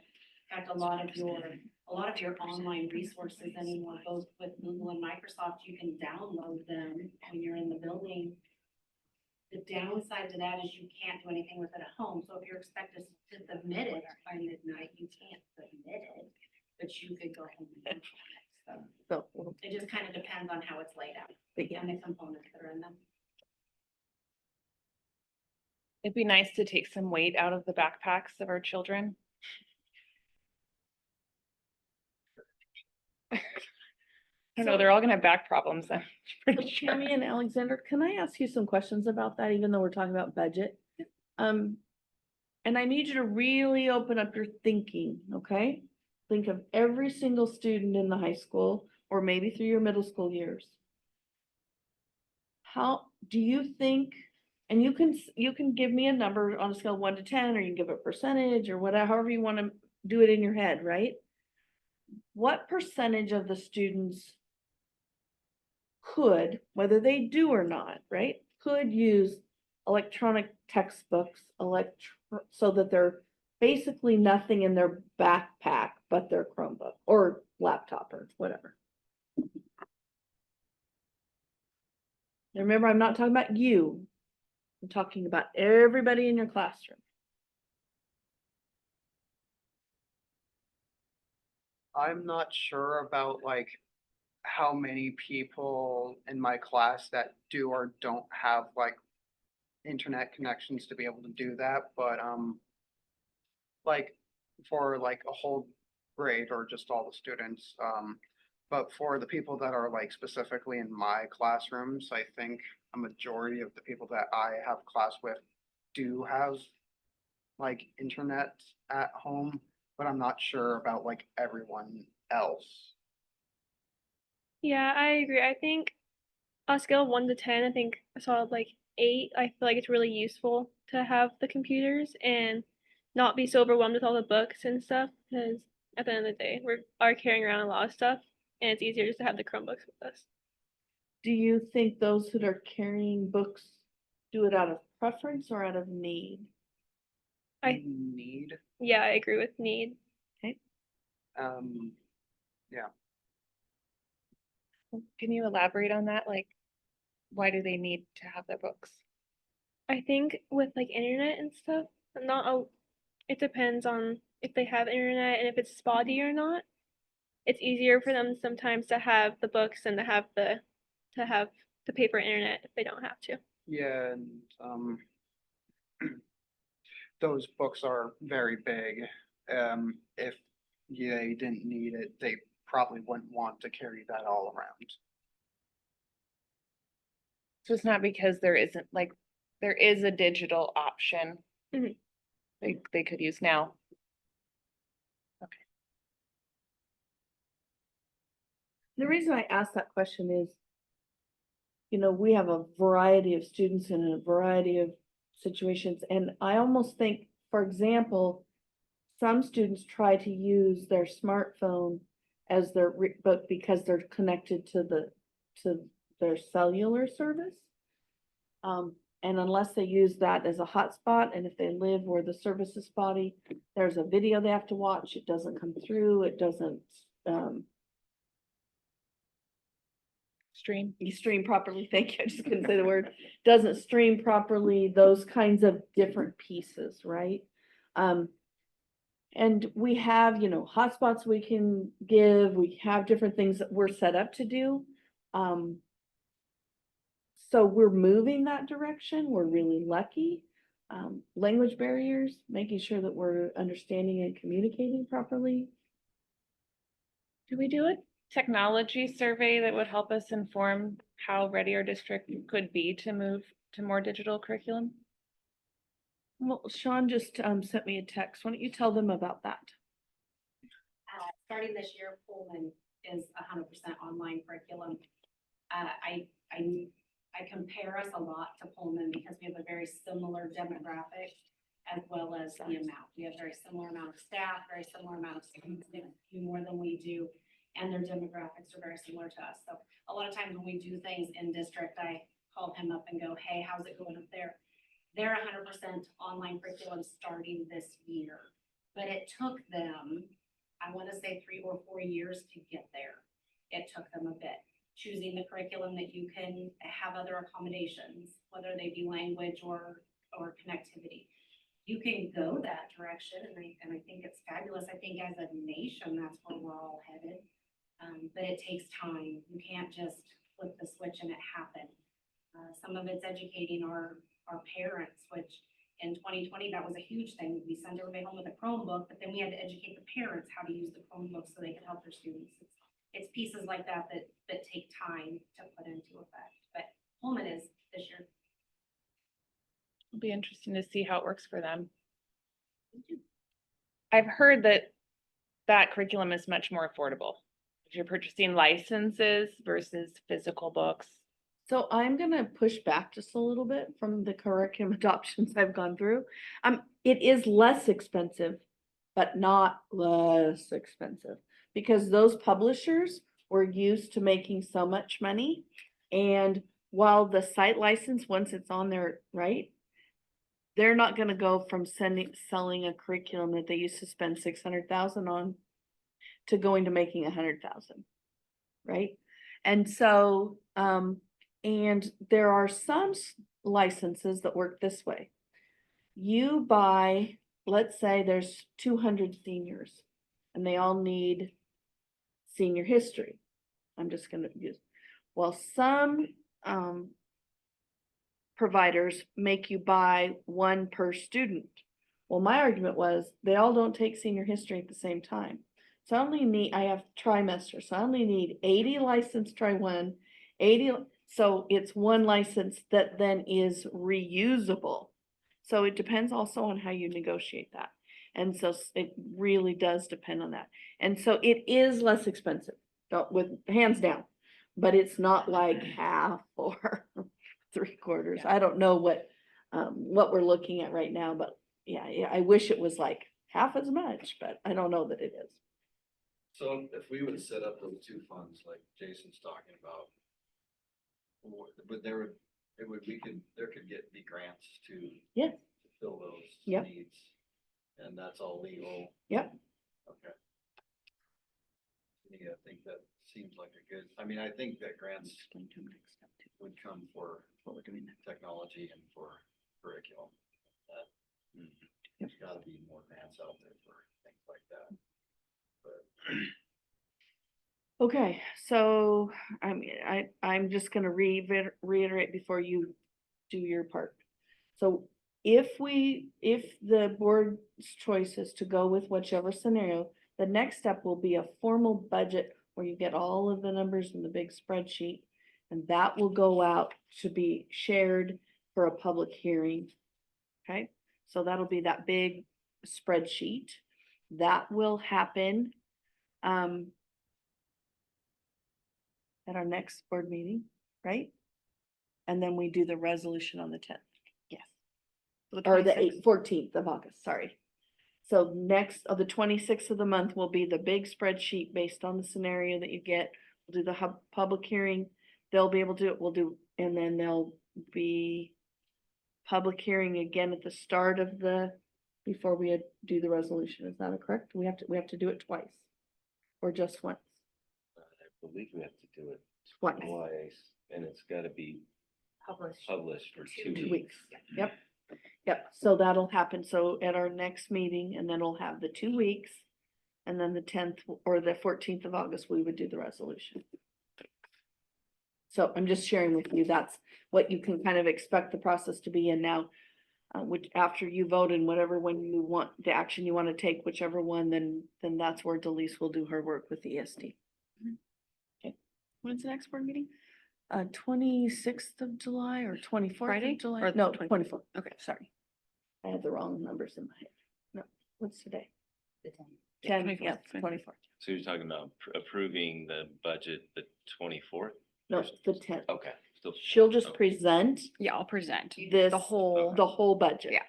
In fact, a lot of your online resources anymore, both with Google and Microsoft, you can download them when you're in the building. The downside to that is you can't do anything with it at home. So if you're expected to submit it by midnight, you can't submit it, but you could go home and work on it. So So, it just kind of depends on how it's laid out but yeah, and the components that are in them. It'd be nice to take some weight out of the backpacks of our children. I don't know, they're all gonna have back problems. I'm so pretty sure. Tammy and Alexander, can I ask you some questions about that, even though we're talking about budget? And I need you to really open up your thinking, okay? Think of every single student in the high school, or maybe through your middle school years. How do you think, and you can give me a number on a scale of 1 to 10, or you can give a percentage or whatever, however you want to do it in your head, right? What percentage of the students could, whether they do or not, right, could use electronic textbooks, so that they're basically nothing in their backpack but their Chromebook or laptop or whatever? Now, remember, I'm not talking about you. I'm talking about everybody in your classroom. I'm not sure about like how many people in my class that do or don't have like internet connections to be able to do that, but like for like a whole grade or just all the students, but for the people that are like specifically in my classrooms, I think a majority of the people that I have class with do have like internet at home, but I'm not sure about like everyone else. Yeah, I agree. I think on a scale of 1 to 10, I think a solid like 8. I feel like it's really useful to have the computers and not be so overwhelmed with all the books and stuff, because at the end of the day, we are carrying around a lot of stuff, and it's easier just to have the Chromebooks with us. do you think those that are carrying books do it out of preference or out of need? I- Need, Yeah, I agree with need. um, Can you elaborate on that? Like, why do they need to have their books? I think with like internet and stuff, not a, it depends on if they have internet and if it's spotty or not. It's easier for them sometimes to have the books than to have the paper internet if they don't have to. yeah, and, those books are very big. If they didn't need it, they probably wouldn't want to carry that all around. So it's not because there isn't, like, there is a digital option Mhm. they could use now. The reason I ask that question is, you know, we have a variety of students in a variety of situations, and I almost think, for example, some students try to use their smartphone as their book because they're connected to their cellular service. And unless they use that as a hotspot, and if they live where the service is spotty, there's a video they have to watch, it doesn't come through, it doesn't, Stream. you stream properly, thank you, I just couldn't say the word, doesn't stream properly, those kinds of different pieces, right? And we have, you know, hotspots we can give, we have different things that we're set up to do. So we're moving that direction, we're really lucky. Language barriers, making sure that we're understanding and communicating properly. Do we do a technology survey that would help us inform how ready our district could be to move to more digital curriculum? Well, Sean just sent me a text. Why don't you tell them about that? Starting this year, Pullman is 100% online curriculum. I compare us a lot to Pullman because we have a very similar demographic as well as the amount. We have very similar amount of staff, very similar amount of students, they do more than we do, and their demographics are very similar to us. So a lot of times when we do things in district, I call him up and go, hey, how's it going up there? They're 100% online curriculum starting this year, but it took them, I want to say 3 or 4 years to get there. It took them a bit. Choosing the curriculum that you can have other accommodations, whether they be language or connectivity. You can go that direction, and I think it's fabulous. I think as a nation, that's where we're all headed. But it takes time. You can't just flip the switch and it happen. Some of it's educating our parents, which in 2020, that was a huge thing. We send everybody home with a Chromebook, but then we had to educate the parents how to use the Chromebook so they could help their students. It's pieces like that take time to put into effect, but Pullman is this year. It'll be interesting to see how it works for them. I've heard that curriculum is much more affordable. If you're purchasing licenses versus physical books. So I'm gonna push back just a little bit from the curriculum adoptions I've gone through. It is less expensive, but not less expensive, because those publishers were used to making so much money. And while the site license, once it's on there, right, they're not gonna go from selling a curriculum that they used to spend 600,000 on to going to making 100,000, right? And so, and there are some licenses that work this way. You buy, let's say there's 200 seniors and they all need senior history. I'm just gonna use, well, some providers make you buy one per student. Well, my argument was they all don't take senior history at the same time. So I have trimesters, so I only need 80 licensed try one, 80, so it's one license that then is reusable. So it depends also on how you negotiate that. And so it really does depend on that. And so it is less expensive, with hands down, but it's not like half or 3/4. I don't know what we're looking at right now, but yeah, I wish it was like half as much, but I don't know that it is. So if we would set up those two funds like Jason's talking about, But there could be grants to. Yeah. To fill those Yep. needs, and that's all legal. Yep. Okay. Yeah, I think that seems like a good, I mean, I think that grants would come for what we're doing, technology and for curriculum. That, There's gotta be more grants out there for things like that. But Okay, so I'm just gonna reiterate before you do your part. So if the board's choice is to go with whichever scenario, the next step will be a formal budget where you get all of the numbers in the big spreadsheet. And that will go out to be shared for a public hearing. Okay, so that'll be that big spreadsheet. That will happen at our next board meeting, right? And then we do the resolution on the 10th. Yes. Or the 14th of August, sorry. So next, of the 26th of the month will be the big spreadsheet based on the scenario that you get. We'll do the public hearing. They'll be able to do it, we'll do, and then there'll be public hearing again at the start of before we do the resolution. Is that correct? We have to do it twice or just once? I believe we have to do it Twice. twice, and it's gotta be Published. published for 2 2 weeks. weeks. Yep. Yep. So that'll happen. So at our next meeting, and then we'll have the 2 weeks. And then the 10th or the 14th of August, we would do the resolution. So I'm just sharing with you, that's what you can kind of expect the process to be in now. Which after you vote and whatever, when you want, the action you want to take, whichever one, then that's where Delise will do her work with the ESD. When's the next board meeting? 26th of July or 24th Friday of July? or the No, 24th? 24th. Okay. Sorry. I had the wrong numbers in my head. No, what's today? The 10. 10, 24th, yeah, 24th. 24th. So you're talking about approving the budget the 24th? No, the 10th. Okay, still. She'll just okay. present Yeah, I'll present this, the whole. the whole budget. Yeah.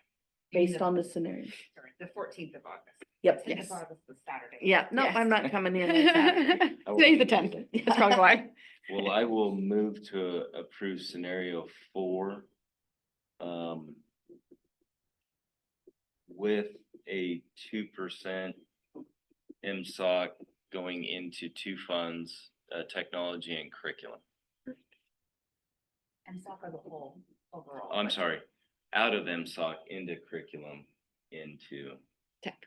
Based on the scenario. Sorry, the 14th of August. Yep. 10th Yes. of August was Saturday. Yeah, no, Yes. I'm not coming in. on Saturday. Today's the 10th. That's probably why. Well, I will move to approve scenario 4. With a 2% MSOC going into 2 funds, technology and curriculum. And soccer the whole overall. I'm sorry, out of MSOC into curriculum into Tech.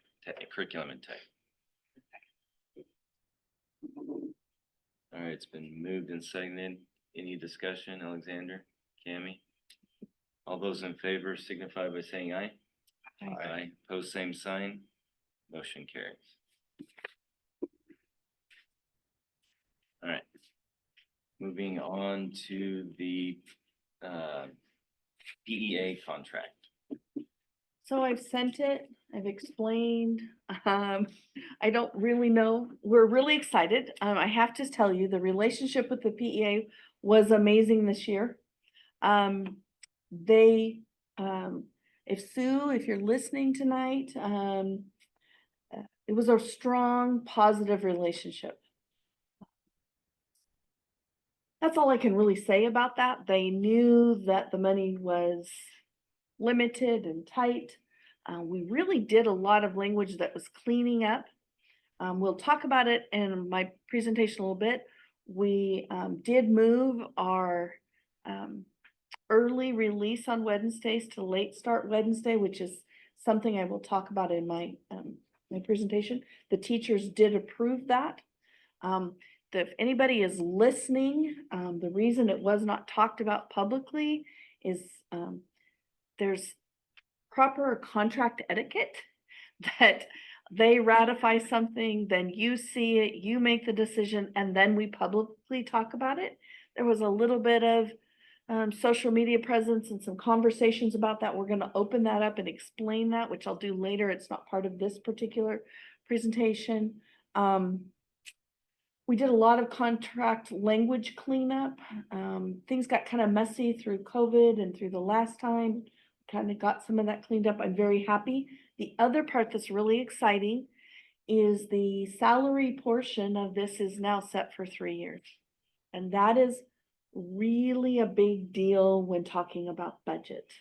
curriculum and tech. All right, it's been moved and seconded. Any discussion, Alexander, Cammy? All those in favor signify by saying aye. Aye. Pose same sign. Motion carries. All right. Moving on to the PEA contract. So I've sent it, I've explained, I don't really know, we're really excited. I have to tell you, the relationship with the PEA was amazing this year. If Sue, if you're listening tonight, it was a strong, positive relationship. That's all I can really say about that. They knew that the money was limited and tight. We really did a lot of language that was cleaning up. We'll talk about it in my presentation a little bit. We did move our early release on Wednesdays to late start Wednesday, which is something I will talk about in my my presentation. The teachers did approve that. If anybody is listening, the reason it was not talked about publicly is there's proper contract etiquette that they ratify something, then you see it, you make the decision, and then we publicly talk about it. There was a little bit of social media presence and some conversations about that. We're going to open that up and explain that, which I'll do later. It's not part of this particular presentation. We did a lot of contract language cleanup. Things got kind of messy through COVID and through the last time. Kind of got some of that cleaned up. I'm very happy. The other part that's really exciting is the salary portion of this is now set for 3 years. And that is really a big deal when talking about budget.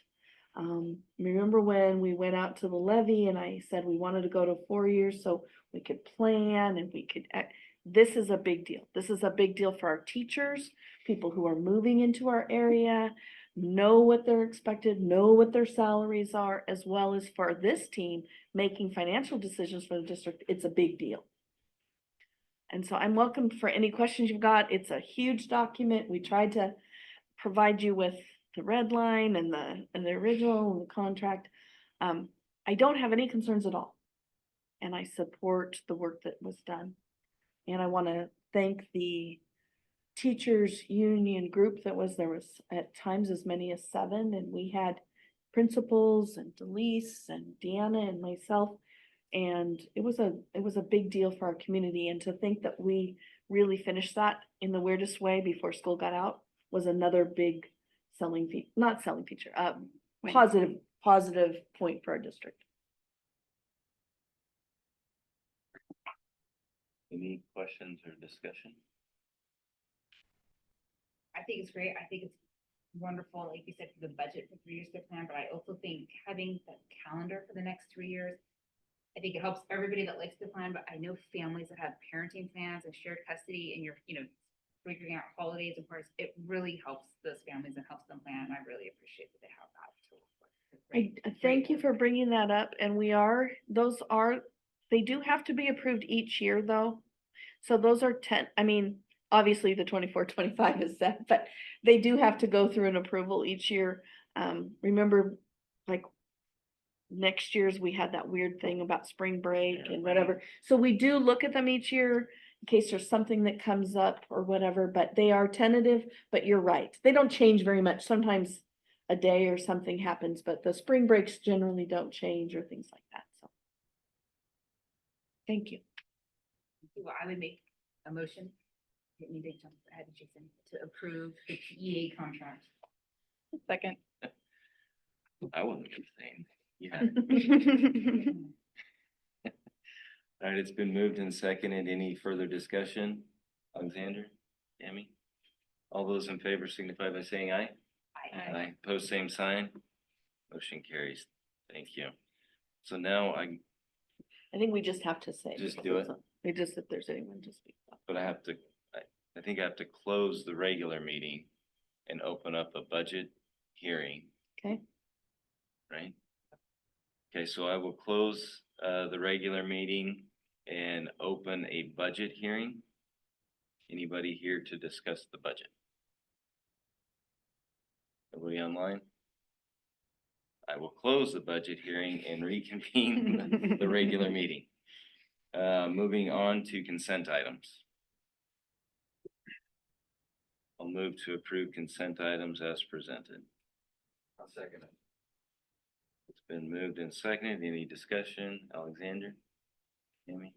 Remember when we went out to the levy and I said we wanted to go to 4 years so we could plan and we could, this is a big deal. This is a big deal for our teachers, people who are moving into our area, know what they're expected, know what their salaries are, as well as for this team making financial decisions for the district. It's a big deal. And so I'm welcome for any questions you've got. It's a huge document. We tried to provide you with the red line and the original and the contract. I don't have any concerns at all. And I support the work that was done. And I want to thank the teachers union group that was, there was at times as many as 7, and we had principals and Delise and Deanna and myself. And it was a big deal for our community, and to think that we really finished that in the weirdest way before school got out was another big not selling feature, positive point for our district. Any questions or discussion? I think it's great. I think it's wonderful, like you said, for the budget for 3 years to plan, but I also think having the calendar for the next 3 years, I think it helps everybody that likes to plan, but I know families that have parenting plans and shared custody and you're, figuring out holidays and parties. It really helps those families and helps them plan. And I really appreciate that they have that. So it's great. Thank you for bringing that up, and they do have to be approved each year though. So those are 10, obviously the 24-25 is set, but they do have to go through an approval each year. Remember, like next year's, we had that weird thing about spring break and whatever. So we do look at them each year in case there's something that comes up or whatever, but they are tentative, but you're right. They don't change very much. Sometimes a day or something happens, but the spring breaks generally don't change or things like that, so. Thank you. Well, I would make a motion. Didn't mean to jump ahead, Jason, to approve the PEA contract. Second. I wasn't saying, yeah. All right, it's been moved and seconded. Any further discussion? Alexander, Tammy? All those in favor signify by saying aye. Aye. Pose same sign. Motion carries. Thank you. So now I think we just have to say. Just do it. It just, if there's anyone to speak up. But I think I have to close the regular meeting and open up a budget hearing, Okay, right? Okay, so I will close the regular meeting and open a budget hearing. Anybody here to discuss the budget? Nobody online? I will close the budget hearing and reconvene the regular meeting. Moving on to consent items. I'll move to approve consent items as presented. I'll second it. It's been moved and seconded. Any discussion? Alexander? Amy?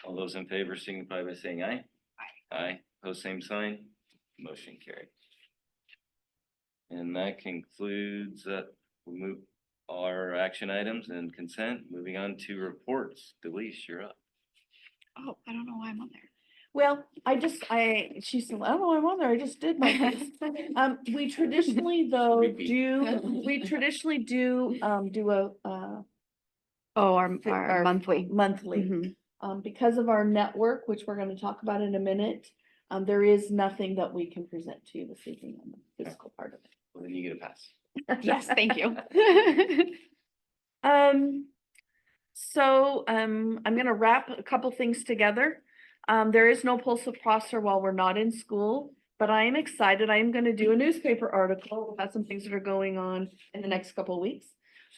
All those in favor signify by saying aye. Aye. Aye. Pose same sign. Motion carried. And that concludes we'll move our action items and consent. Moving on to reports. Delise, you're up. Oh, I don't know why I'm on there. well, she said, I don't know, I'm on there, I just did my piece. We traditionally though Repeat. do a Oh, our our monthly. monthly. Mhm. Because of our network, which we're gonna talk about in a minute, there is nothing that we can present to you this evening on the physical part of it. Well, then you get a pass. Yes, thank you. So I'm gonna wrap a couple things together. There is no pulse of Prosser while we're not in school, but I am excited. I am gonna do a newspaper article about some things that are going on in the next couple of weeks.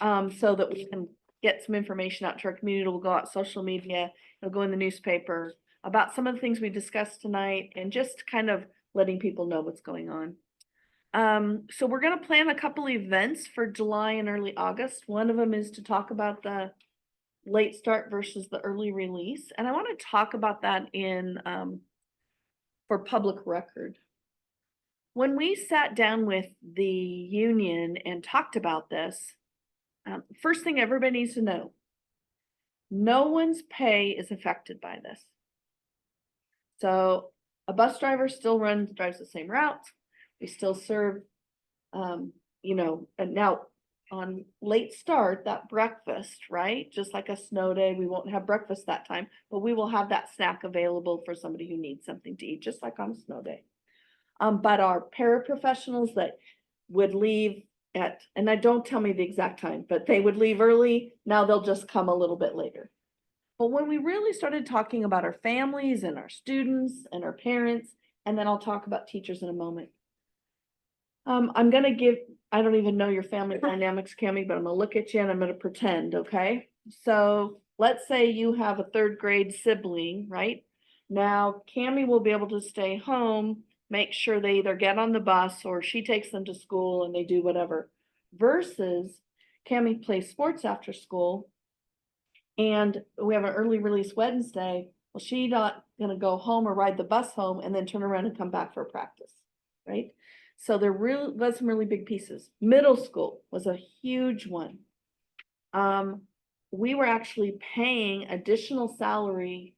So that we can get some information out to our community. It'll go out social media, it'll go in the newspaper about some of the things we discussed tonight and just kind of letting people know what's going on. So we're gonna plan a couple events for July and early August. One of them is to talk about the late start versus the early release. And I want to talk about that for public record. When we sat down with the union and talked about this, first thing everybody needs to know, no one's pay is affected by this. So a bus driver still drives the same route. We still serve, you know, and now on late start, that breakfast, right? Just like a snow day, we won't have breakfast that time, but we will have that snack available for somebody who needs something to eat, just like on a snow day. But our paraprofessionals that would leave at, and I don't tell me the exact time, but they would leave early. Now they'll just come a little bit later. But when we really started talking about our families and our students and our parents, and then I'll talk about teachers in a moment. I'm gonna give, I don't even know your family dynamics, Cami, but I'm gonna look at you and I'm gonna pretend, okay? So let's say you have a third grade sibling, right? Now Cami will be able to stay home, make sure they either get on the bus or she takes them to school and they do whatever. Versus Cami plays sports after school and we have an early release Wednesday. Well, she's not gonna go home or ride the bus home and then turn around and come back for practice, right? So there really was some really big pieces. Middle school was a huge one. We were actually paying additional salary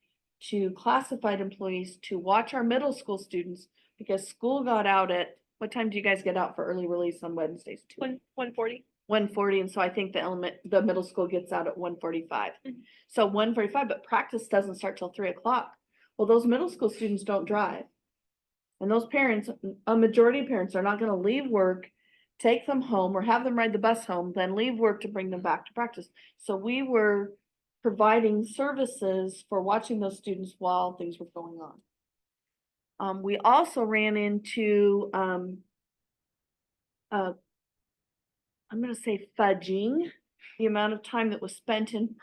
to classified employees to watch our middle school students because school got out at, what time do you guys get out for early release on Wednesdays? 1:40. 1:40, and so I think the middle school gets out at 1:45. So 1:45, but practice doesn't start till 3 o'clock. Well, those middle school students don't drive. And those parents, a majority of parents are not gonna leave work, take them home or have them ride the bus home, then leave work to bring them back to practice. So we were providing services for watching those students while things were going on. We also ran into, I'm gonna say fudging the amount of time that was spent in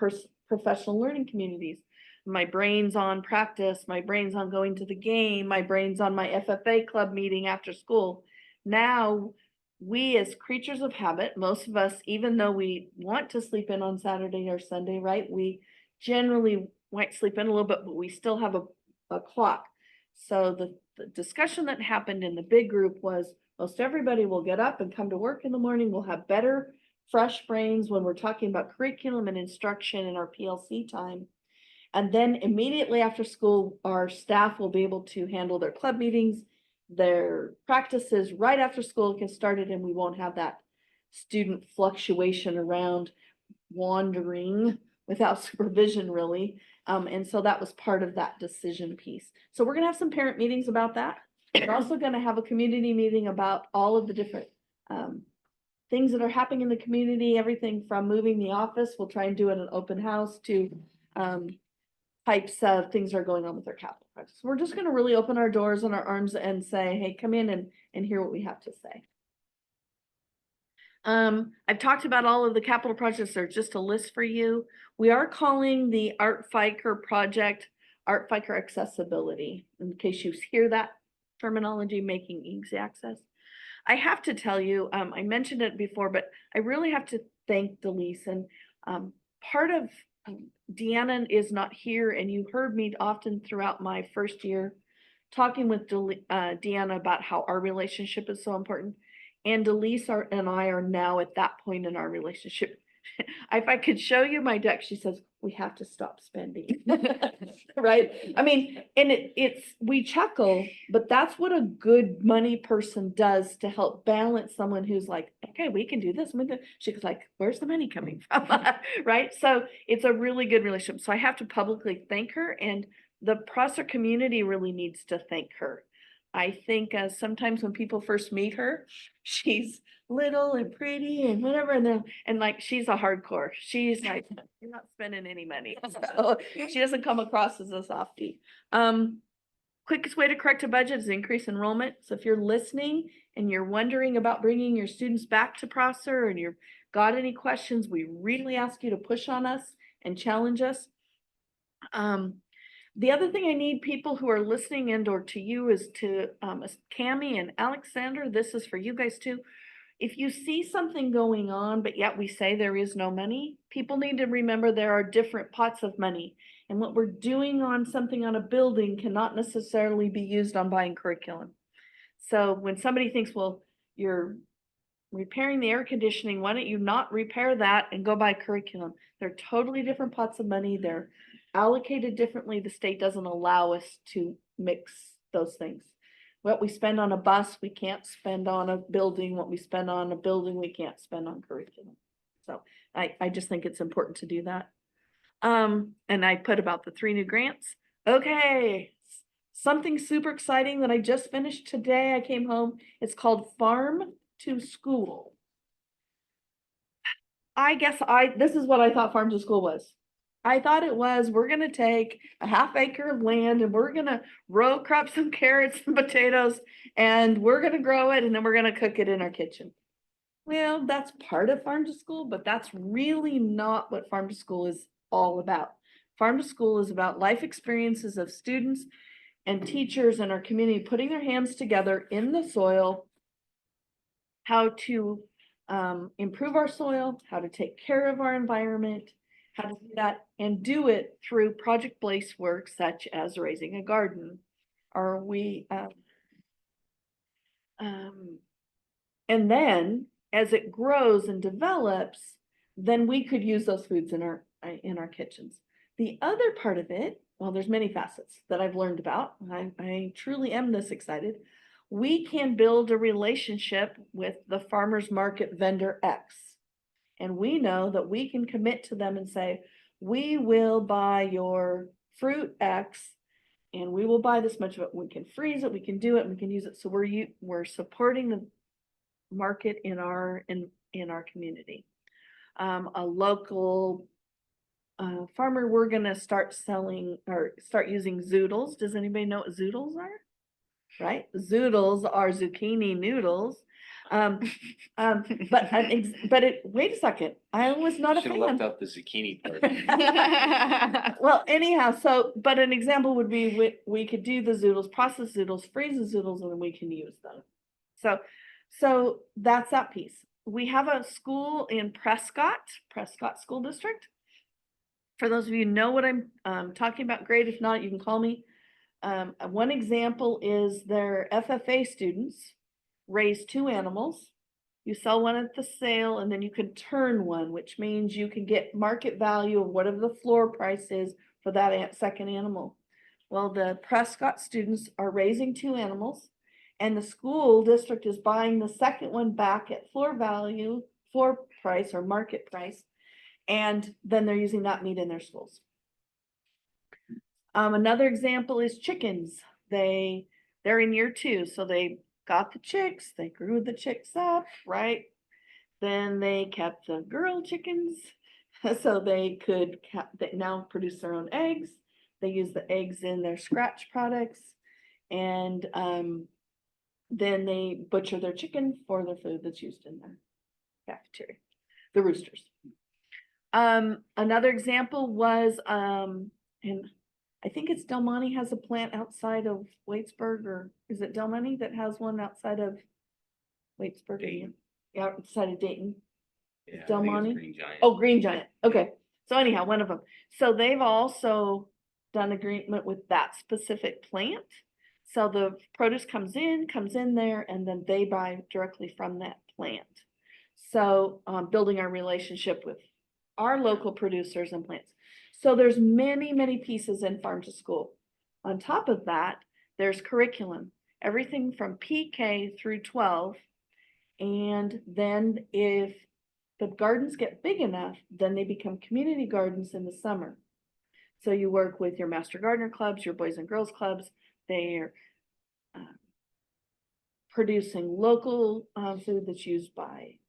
professional learning communities. My brain's on practice, my brain's on going to the game, my brain's on my FFA club meeting after school. Now, we as creatures of habit, most of us, even though we want to sleep in on Saturday or Sunday, right? We generally might sleep in a little bit, but we still have a clock. So the discussion that happened in the big group was most everybody will get up and come to work in the morning. We'll have better, fresh brains when we're talking about curriculum and instruction in our PLC time. And then immediately after school, our staff will be able to handle their club meetings, their practices right after school gets started, and we won't have that student fluctuation around wandering without supervision really. And so that was part of that decision piece. So we're gonna have some parent meetings about that. We're also gonna have a community meeting about all of the different things that are happening in the community, everything from moving the office, we'll try and do it an open house, to types of things that are going on with our capital projects. We're just gonna really open our doors and our arms and say, hey, come in and hear what we have to say. I've talked about all of the capital projects. They're just a list for you. We are calling the Art Fiker project Art Fiker Accessibility, in case you hear that terminology, making easy access. I have to tell you, I mentioned it before, but I really have to thank Delise, and part of Deanna is not here, and you heard me often throughout my first year talking with Deanna about how our relationship is so important. And Delise and I are now at that point in our relationship. If I could show you my deck, she says, we have to stop spending. Right? I mean, and we chuckle, but that's what a good money person does to help balance someone who's like, okay, we can do this. She's like, where's the money coming from? Right? So it's a really good relationship. So I have to publicly thank her, and the Prosser community really needs to thank her. I think sometimes when people first meet her, she's little and pretty and whatever, and like she's a hardcore. She's like, you're not spending any money. So she doesn't come across as a softie. Quickest way to correct a budget is increase enrollment. So if you're listening and you're wondering about bringing your students back to Prosser and you've got any questions, we really ask you to push on us and challenge us. The other thing I need people who are listening and or to you is to Cami and Alexander, this is for you guys too. If you see something going on, but yet we say there is no money, people need to remember there are different pots of money. And what we're doing on something on a building cannot necessarily be used on buying curriculum. So when somebody thinks, well, you're repairing the air conditioning, why don't you not repair that and go buy curriculum? They're totally different pots of money. They're allocated differently. The state doesn't allow us to mix those things. what we spend on a bus, we can't spend on a building, what we spend on a building, we can't spend on curriculum. So I just think it's important to do that. And I put about the 3 new grants. Okay, something super exciting that I just finished today. I came home. It's called Farm to School. This is what I thought Farm to School was. I thought it was, we're gonna take a ½ acre of land and we're gonna row crop some carrots and potatoes and we're gonna grow it and then we're gonna cook it in our kitchen. Well, that's part of Farm to School, but that's really not what Farm to School is all about. Farm to School is about life experiences of students and teachers in our community, putting their hands together in the soil, how to improve our soil, how to take care of our environment, how to do that, and do it through project-based work such as raising a garden. And then as it grows and develops, then we could use those foods in our kitchens. The other part of it, well, there's many facets that I've learned about. I truly am this excited. We can build a relationship with the farmer's market vendor X. And we know that we can commit to them and say, we will buy your fruit X and we will buy this much of it. We can freeze it, we can do it, we can use it. So we're supporting the market in our community. A local farmer, we're gonna start selling or start using zoodles. Does anybody know what zoodles are? Right? Zoodles are zucchini noodles. Wait a second, I was not a Should have left fan. out the zucchini part. Well, anyhow, but an example would be we could do the zoodles, process zoodles, freeze the zoodles, and then we can use them. So that's that piece. We have a school in Prescott School District. For those of you who know what I'm talking about, great. If not, you can call me. One example is their FFA students raise 2 animals. You sell one at the sale and then you can turn one, which means you can get market value of whatever the floor price is for that second animal. Well, the Prescott students are raising 2 animals and the school district is buying the second one back at floor price or market price. And then they're using that meat in their schools. Another example is chickens. They're in year 2, so they got the chicks, they grew the chicks up, right? Then they kept the girl chickens, so they could now produce their own eggs. They use the eggs in their scratch products, and then they butcher their chicken for the food that's used in their cafeteria, the roosters. Another example was, and I think it's Del Monte has a plant outside of Waitsburg, or is it Del Monte that has one outside of Waitsburg? Dayton. Yeah, outside of Dayton. Yeah, I Del think it's Monte? Green Giant. Oh, Green Giant. Okay. So anyhow, one of them. So they've also done agreement with that specific plant. So the produce comes in there, and then they buy directly from that plant. So building our relationship with our local producers and plants. So there's many, many pieces in Farm to School. On top of that, there's curriculum, everything from PK through 12. And then if the gardens get big enough, then they become community gardens in the summer. So you work with your Master Gardener clubs, your Boys and Girls clubs. They're producing local food that's used by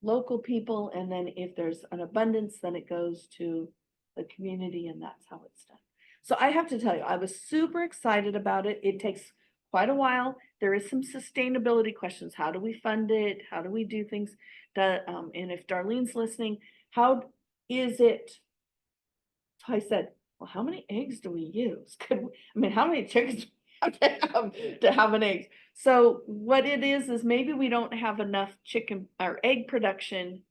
local people. And then if there's an abundance, then it goes to the community, and that's how it's done. So I have to tell you, I was super excited about it. It takes quite a while. There is some sustainability questions. How do we fund it? How do we do things? And if Darlene's listening, how is it? So I said, well, how many eggs do we use? How many chickens do we have to have an egg? So what it is maybe we don't have enough chicken or egg production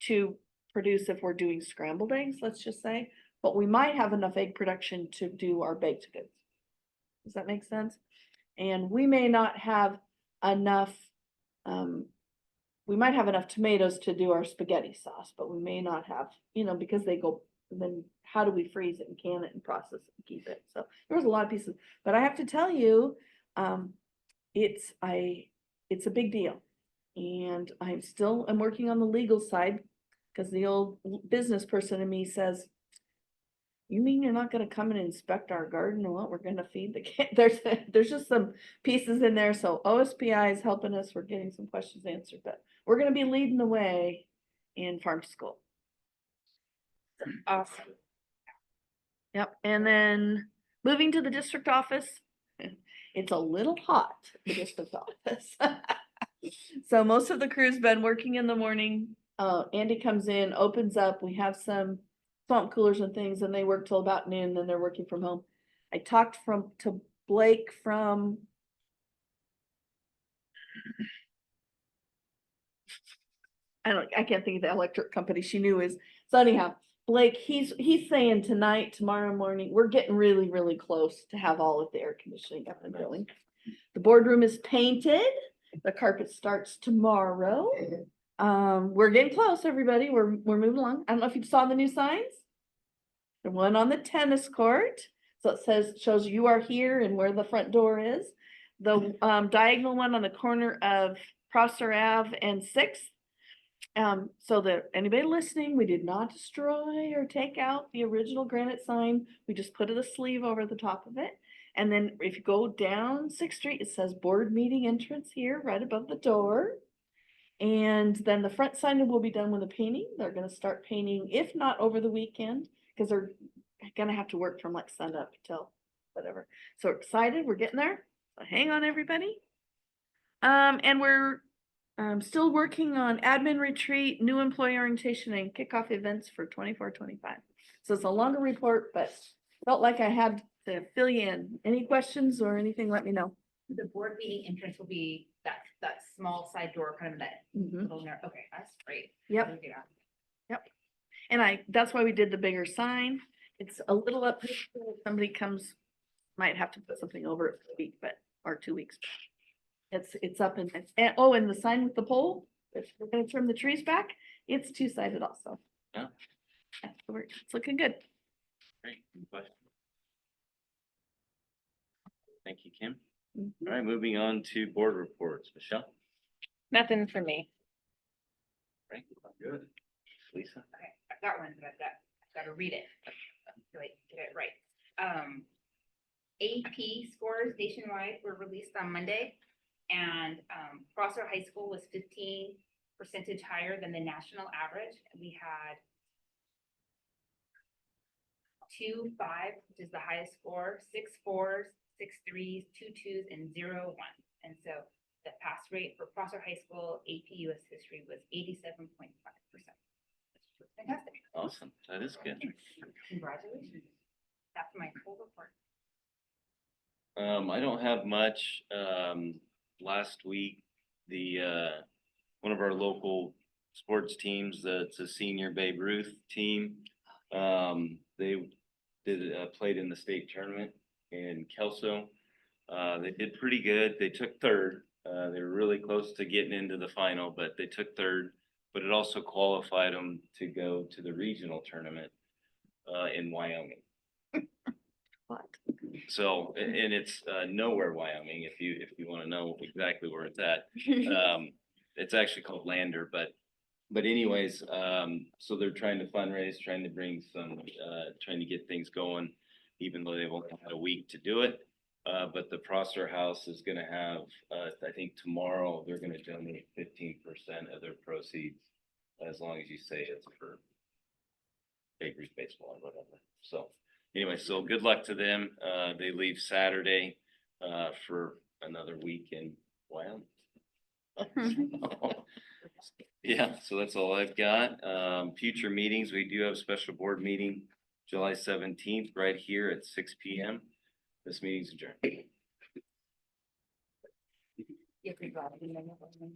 to produce if we're doing scrambled eggs, let's just say, but we might have enough egg production to do our baked goods. Does that make sense? And we may not have enough, we might have enough tomatoes to do our spaghetti sauce, but we may not have, because they go, then how do we freeze it and can it and process it and keep it? So there was a lot of pieces, but I have to tell you, it's a big deal. And I'm working on the legal side, because the old business person in me says, you mean you're not gonna come and inspect our garden and what we're gonna feed the kid? There's just some pieces in there, so OSPI is helping us, we're getting some questions answered, but we're gonna be leading the way in farm to school. Awesome. Yep, and then moving to the district office, it's a little hot, the district office. So most of the crew's been working in the morning. Andy comes in, opens up, we have some swamp coolers and things, and they work till about noon, then they're working from home. I talked to Blake from I can't think of the electric company she knew is, so anyhow, Blake, he's saying tonight, tomorrow morning, we're getting really, really close to have all of the air conditioning up and going. The boardroom is painted, the carpet starts tomorrow. We're getting close, everybody, we're moving along. I don't know if you saw the new signs. The one on the tennis court, so it shows you are here and where the front door is. The diagonal one on the corner of Prosser Ave and 6th. So that anybody listening, we did not destroy or take out the original granite sign. We just put a sleeve over the top of it. And then if you go down 6th Street, it says board meeting entrance here, right above the door. And then the front sign will be done with the painting. They're gonna start painting, if not over the weekend, because they're gonna have to work from like sun up till whatever. So excited, we're getting there. So hang on, everybody. And we're still working on admin retreat, new employee orientation, and kickoff events for 24-25. So it's a longer report, but felt like I had to fill you in. Any questions or anything, let me know. The board meeting entrance will be that small side door, kind of that Mhm. little narrow, okay, that's great. Yep. Yeah. And that's why we did the bigger sign. It's a little up, somebody comes, might have to put something over it for a week, or 2 weeks. It's up and the sign with the pole, if we're gonna trim the trees back, it's 2-sided also. Yeah. It's looking good. Great, good question. Thank you, Kim. Mhm. All right, moving on to board reports. Michelle? Nothing for me. Right, good. Lisa? Okay, I've got one, but I've got to read it. So I get it right. AP scores nationwide were released on Monday, and Prosser High School was 15% higher than the national average. We had 2 5s, which is the highest score, 6 4s, 6 3s, 2 2s, and 0 1. And so the pass rate for Prosser High School AP US History was 87.5%. Fantastic. Awesome, that is good. Congratulations. That's my full report. I don't have much. Last week, one of our local sports teams, that's a senior Babe Ruth team. They played in the state tournament in Kelso. They did pretty good. They took third. They were really close to getting into the final, but they took third. But it also qualified them to go to the regional tournament in Wyoming. What? So, and it's Nowhere, Wyoming, if you want to know exactly where it's at. It's actually called Lander, but anyways, so they're trying to fundraise, trying to bring some, trying to get things going, even though they've only had a week to do it. But the Prosser House is gonna have, I think tomorrow, they're gonna donate 15% of their proceeds, as long as you say it's for Babe Ruth baseball or whatever. So anyway, so good luck to them. They leave Saturday for another week in Wyoming. Yeah, so that's all I've got. Future meetings, we do have a special board meeting July 17th, right here at 6 p.m. This meeting's adjourned. If we got it, and then we'll-